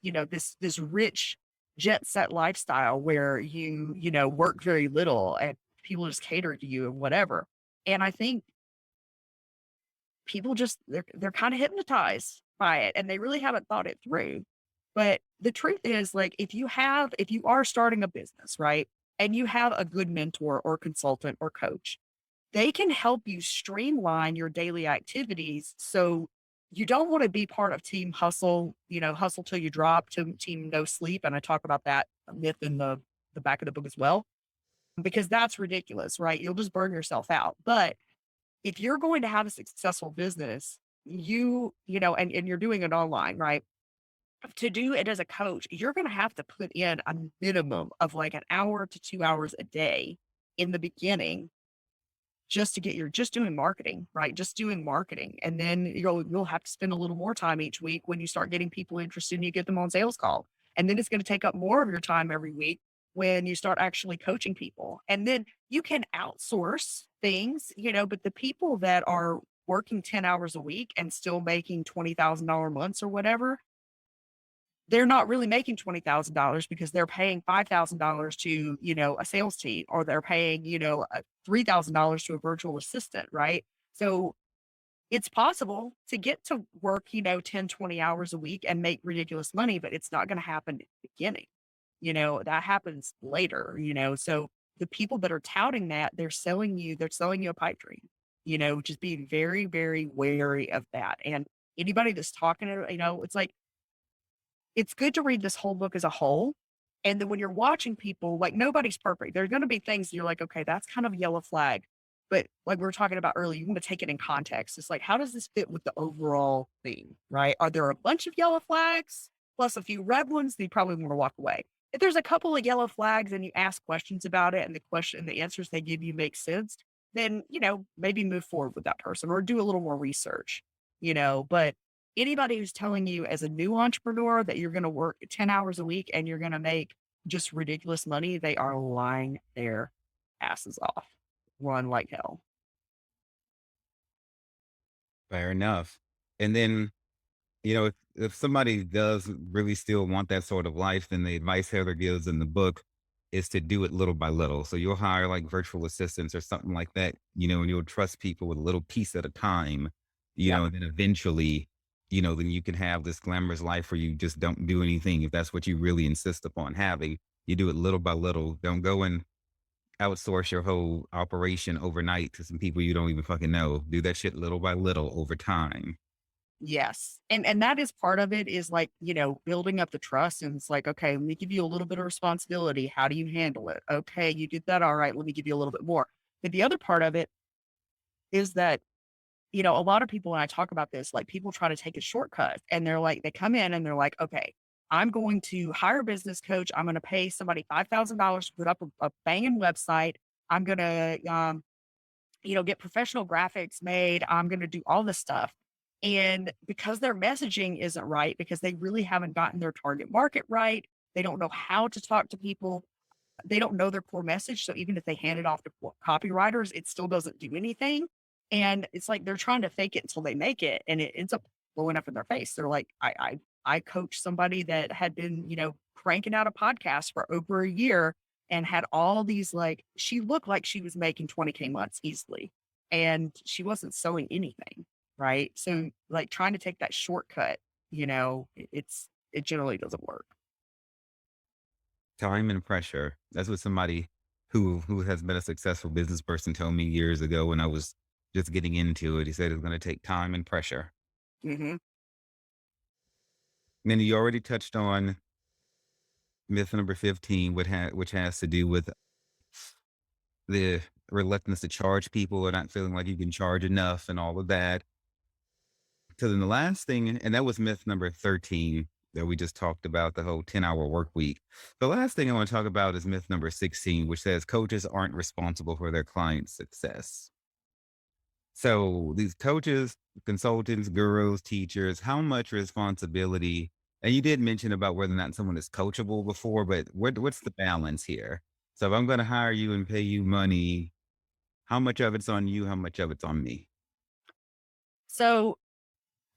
this rich jet set lifestyle where work very little and people just cater to you and whatever. And I think people just they're kind of hypnotized by it and they really haven't thought it through. But the truth is, like, if you are starting a business, right? And you have a good mentor or consultant or coach, they can help you streamline your daily activities. So you don't want to be part of team hustle, hustle till you drop, to team no sleep. And I talk about that myth in the back of the book as well, because that's ridiculous, right? You'll just burn yourself out. But if you're going to have a successful business, and you're doing it online, right? To do it as a coach, you're going to have to put in a minimum of like an hour to 2 hours a day in the beginning just to get your just doing marketing, right? Just doing marketing. And then you'll have to spend a little more time each week when you start getting people interested and you get them on sales call. And then it's going to take up more of your time every week when you start actually coaching people. And then you can outsource things, but the people that are working 10 hours a week and still making $20,000 months or whatever, they're not really making $20,000 because they're paying $5,000 to, a sales team, or they're paying, $3,000 to a virtual assistant, right? So it's possible to get to work, 10, 20 hours a week and make ridiculous money, but it's not going to happen at the beginning. That happens later. So the people that are touting that, they're selling you a pipe dream. just being very, very wary of that. And anybody that's talking to, it's like, it's good to read this whole book as a whole. And then when you're watching people, like nobody's perfect. There's going to be things you're like, okay, that's kind of a yellow flag. But like we were talking about earlier, you want to take it in context. It's like, how does this fit with the overall theme, right? Are there a bunch of yellow flags plus a few red ones? Then you probably want to walk away. If there's a couple of yellow flags and you ask questions about it and the answers they give you make sense, then, maybe move forward with that person or do a little more research, but anybody who's telling you as a new entrepreneur that you're going to work 10 hours a week and you're going to make just ridiculous money, they are lying their asses off. Run like hell. Fair enough. And then, if somebody does really still want that sort of life, then the advice Heather gives in the book is to do it little by little. So you'll hire like virtual assistants or something like that, and you'll trust people with a little piece at a time, Yep. and then eventually, then you can have this glamorous life where you just don't do anything. If that's what you really insist upon having, you do it little by little. Don't go and outsource your whole operation overnight to some people you don't even fucking know. Do that shit little by little over time. Yes. And that is part of it is like, building up the trust. And it's like, okay, let me give you a little bit of responsibility. How do you handle it? Okay, you did that. All right, let me give you a little bit more. But the other part of it is that, a lot of people, when I talk about this, like people try to take a shortcut and they're like, they come in and they're like, okay, I'm going to hire a business coach. I'm going to pay somebody $5,000 to put up a banging website. I'm going to, get professional graphics made. I'm going to do all this stuff. And because their messaging isn't right, because they really haven't gotten their target market right, they don't know how to talk to people. They don't know their core message. So even if they hand it off to copywriters, it still doesn't do anything. And it's like they're trying to fake it until they make it. And it ends up blowing up in their face. They're like, I coached somebody that had been, cranking out a podcast for over a year and had all these like, she looked like she was making 20K months easily. And she wasn't selling anything. Right. So like trying to take that shortcut, it generally doesn't work. Time and pressure. That's what somebody who has been a successful business person told me years ago when I was just getting into it. He said it's going to take time and pressure. Hmm. And then you already touched on myth number 15, which has to do with the reluctance to charge people or not feeling like you can charge enough and all of that. So then the last thing, and that was myth number 13 that we just talked about, the whole 10-hour work week. The last thing I want to talk about is myth number 16, which says coaches aren't responsible for their clients' success. So these coaches, consultants, gurus, teachers, how much responsibility, and you did mention about whether or not someone is coachable before, but what's the balance here? So if I'm going to hire you and pay you money, how much of it's on you? How much of it's on me? So,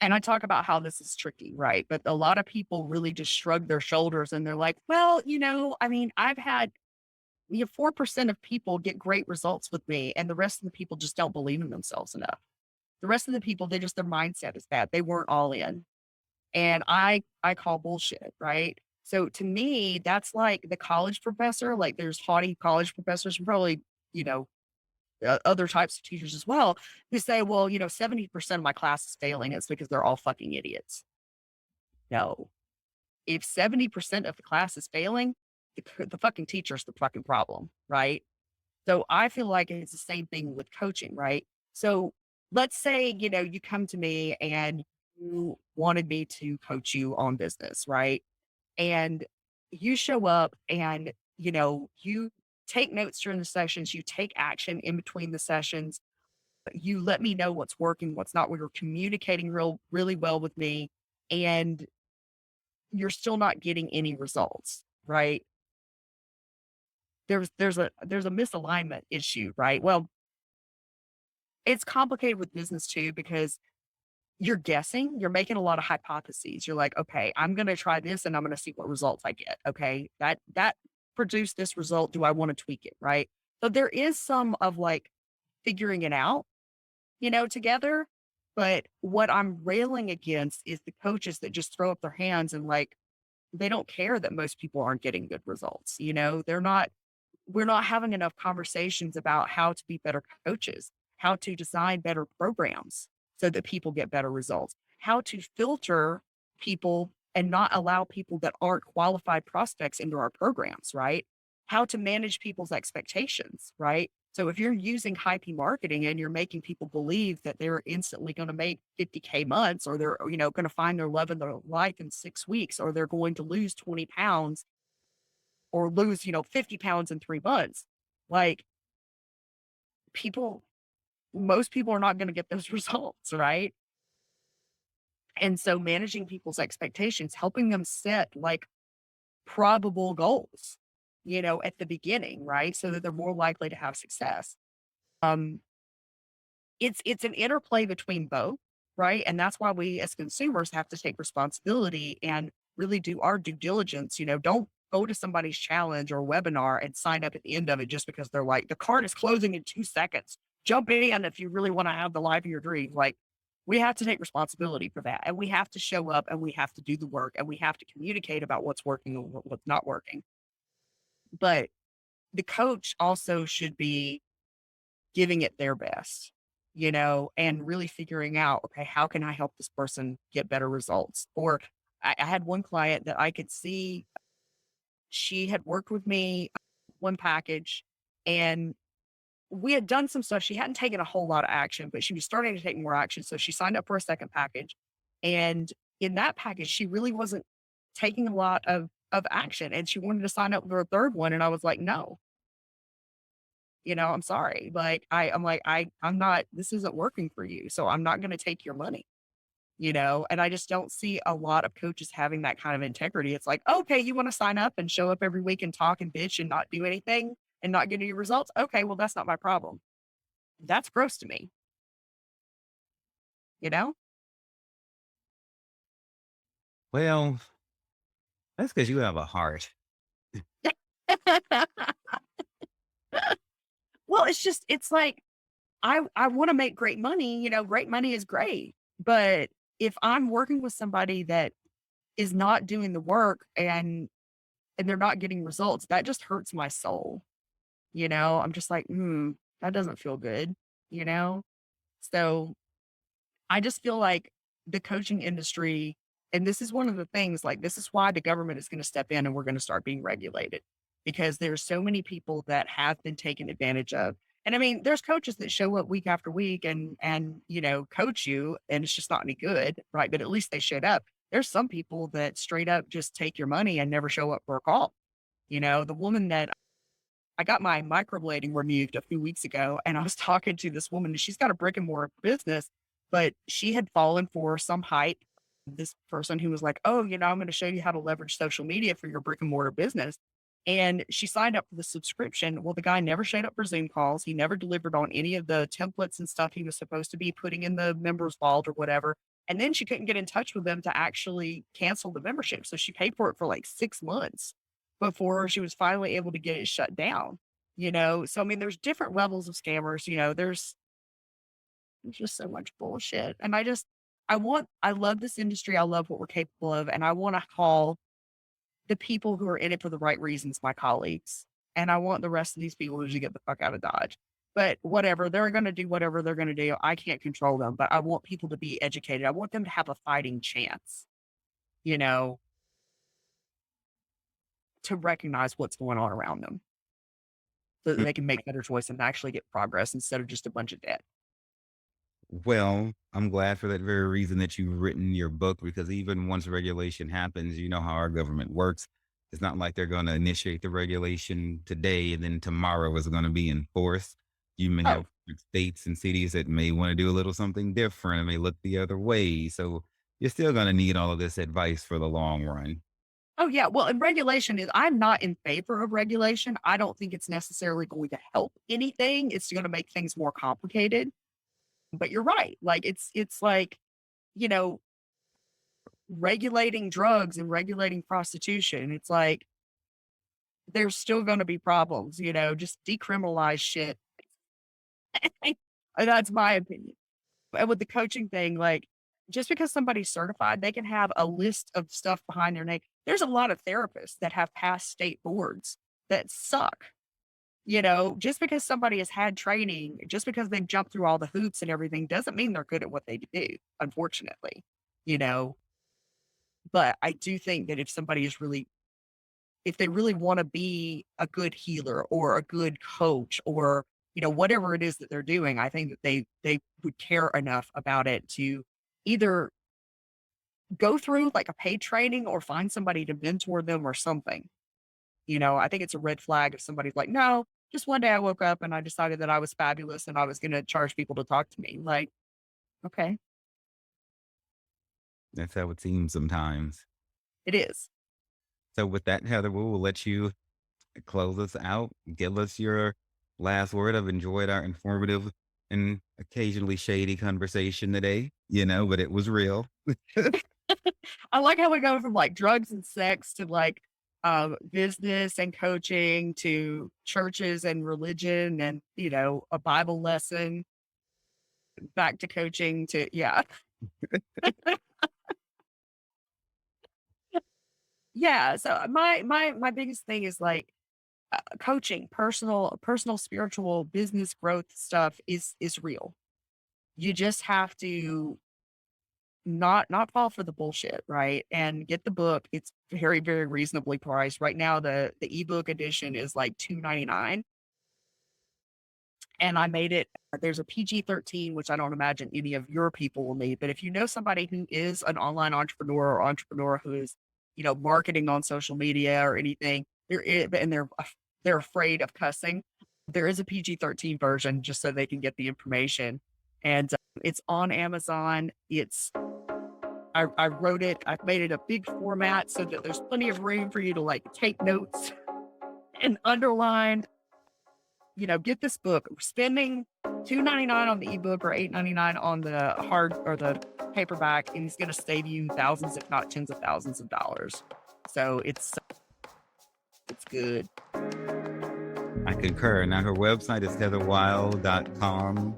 and I talk about how this is tricky, right? But a lot of people really just shrug their shoulders and they're like, well, I mean, I've had 4% of people get great results with me, and the rest of the people just don't believe in themselves enough. The rest of the people, their mindset is bad. They weren't all in. And I call bullshit, right? So to me, that's like the college professor. Like there's haughty college professors and probably, you know, other types of teachers as well who say, well, 70% of my class is failing. It's because they're all fucking idiots. No, if 70% of the class is failing, the fucking teacher's the fucking problem, right? So I feel like it's the same thing with coaching, right? So let's say, you come to me and you wanted me to coach you on business, right? And you show up and, you take notes during the sessions, you take action in between the sessions, you let me know what's working, what's not. You're communicating really well with me, and you're still not getting any results, right? There's a misalignment issue, right? Well, it's complicated with business too because you're guessing, you're making a lot of hypotheses. You're like, okay, I'm going to try this and I'm going to see what results I get. Okay. That produced this result. Do I want to tweak it? Right. So there is some of like figuring it out, together. But what I'm railing against is the coaches that just throw up their hands and like, they don't care that most people aren't getting good results. We're not having enough conversations about how to be better coaches, how to design better programs so that people get better results, how to filter people and not allow people that aren't qualified prospects into our programs, right? How to manage people's expectations, right? So if you're using hype marketing and you're making people believe that they're instantly going to make 50K months, or they're, going to find their love in their life in 6 weeks, or they're going to lose 20 pounds or lose, 50 pounds in 3 months, like people, most people are not going to get those results, right? And so managing people's expectations, helping them set like probable goals, at the beginning, right? So that they're more likely to have success. Um, it's an interplay between both, right? And that's why we as consumers have to take responsibility and really do our due diligence. Don't go to somebody's challenge or webinar and sign up at the end of it just because they're like, the card is closing in 2 seconds. Jump in if you really want to have the life of your dreams. Like, we have to take responsibility for that. And we have to show up and we have to do the work and we have to communicate about what's working and what's not working. But the coach also should be giving it their best, and really figuring out, okay, how can I help this person get better results? Or I had one client that I could see, she had worked with me one package, and we had done some stuff. She hadn't taken a whole lot of action, but she was starting to take more action. So she signed up for a second package. And in that package, she really wasn't taking a lot of action. And she wanted to sign up for a third one. And I was like, no, I'm sorry. Like I'm not, this isn't working for you. So I'm not going to take your money, and I just don't see a lot of coaches having that kind of integrity. It's like, okay, you want to sign up and show up every week and talk and bitch and not do anything and not get any results. Okay, well, that's not my problem. That's gross to me, you know? Well, that's because you have a heart. Well, it's like, I want to make great money, great money is great. But if I'm working with somebody that is not doing the work and they're not getting results, that just hurts my soul. I'm just like, that doesn't feel good, you know? So I just feel like the coaching industry, and this is one of the things, like, this is why the government is going to step in and we're going to start being regulated, because there's so many people that have been taken advantage of. And I mean, there's coaches that show up week after week and coach you, and it's just not any good, right? But at least they showed up. There's some people that straight up just take your money and never show up for a call. The woman that I got my microblading removed a few weeks ago, and I was talking to this woman, and she's got a brick and mortar business, but she had fallen for some hype. This person who was like, "Oh, I'm going to show you how to leverage social media for your brick and mortar business." And she signed up for the subscription. Well, the guy never showed up for Zoom calls. He never delivered on any of the templates and stuff he was supposed to be putting in the members vault or whatever. And then she couldn't get in touch with them to actually cancel the membership. So she paid for it for like 6 months before she was finally able to get it shut down. So I mean, there's different levels of scammers. There's just so much bullshit. And I love this industry. I love what we're capable of. And I want to call the people who are in it for the right reasons my colleagues. And I want the rest of these people to get the fuck out of Dodge. But whatever, they're going to do whatever they're going to do. I can't control them, but I want people to be educated. I want them to have a fighting chance, you know, to recognize what's going on around them so that Mm. they can make better choices and actually get progress instead of just a bunch of debt. Well, I'm glad for that very reason that you've written your book, because even once regulation happens, you know how our government works. It's not like they're going to initiate the regulation today and then tomorrow is going to be enforced. You may Oh, have states and cities that may want to do a little something different and may look the other way. So you're still going to need all of this advice for the long run. oh yeah. Well, and regulation is, I'm not in favor of regulation. I don't think it's necessarily going to help anything. It's going to make things more complicated. But you're right. Like it's like, you know, regulating drugs and regulating prostitution. It's like there's still going to be problems, just decriminalize shit. And that's my opinion. And with the coaching thing, like, just because somebody's certified, they can have a list of stuff behind their name. There's a lot of therapists that have passed state boards that suck. Just because somebody has had training, just because they've jumped through all the hoops and everything doesn't mean they're good at what they do, unfortunately, you know. But I do think that if they really want to be a good healer or a good coach or, whatever it is that they're doing, I think that they would care enough about it to either go through like a paid training or find somebody to mentor them or something. I think it's a red flag if somebody's like, no, just one day I woke up and I decided that I was fabulous and I was going to charge people to talk to me. Like, okay, That's how it seems sometimes. it is. So with that, Heather, we will let you close us out. Give us your last word. I've enjoyed our informative and occasionally shady conversation today, but it was real. I like how we go from like drugs and sex to like business and coaching to churches and religion and, a Bible lesson back to coaching to, yeah. Yeah. So my biggest thing is like coaching, personal, spiritual, business growth stuff is real. You just have to not fall for the bullshit, right? And get the book. It's very, very reasonably priced. Right now, the ebook edition is like $2.99. And I made it. There's a PG-13, which I don't imagine any of your people will need. But if you know somebody who is an online entrepreneur or entrepreneur who is, marketing on social media or anything, they're afraid of cussing. There is a PG-13 version just so they can get the information, and it's on Amazon. I wrote it. I've made it a big format so that there's plenty of room for you to like take notes and underline. Get this book. We're spending $2.99 on the ebook or $8.99 on the hard or the paperback, and it's going to save you thousands, if not tens of thousands of dollars. So it's good. I concur. Now her website is heatherwylde.com.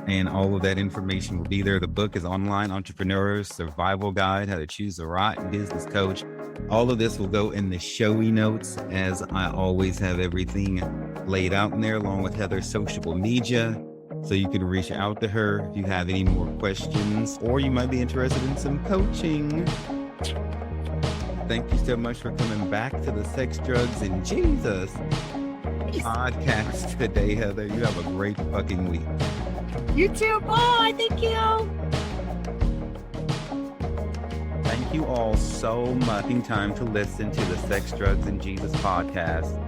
And all of that information will be there. The book is Online Entrepreneur's Survival Guide, How to Choose the Right Business Coach. All of this will go in the showy notes, as I always have everything laid out in there, along with Heather's social media. So you can reach out to her if you have any more questions, or you might be interested in some coaching. Thank you so much for coming back to the Sex, Drugs, and Jesus podcast today, Heather. You have a great fucking week. You too. Bye. Thank you. Thank you all so much. Taking time to listen to the Sex, Drugs, and Jesus podcast.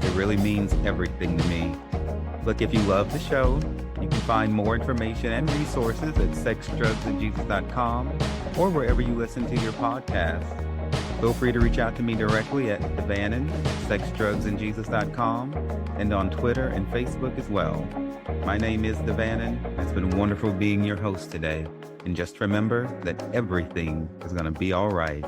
It really means everything to me. Look, if you love the show, you can find more information and resources at sexdrugsandjesus.com or wherever you listen to your podcast. Feel free to reach out to me directly at Devannon, sexdrugsandjesus.com, and on Twitter and Facebook as well. My name is Devannon. It's been wonderful being your host today. And just remember that everything is going to be all right.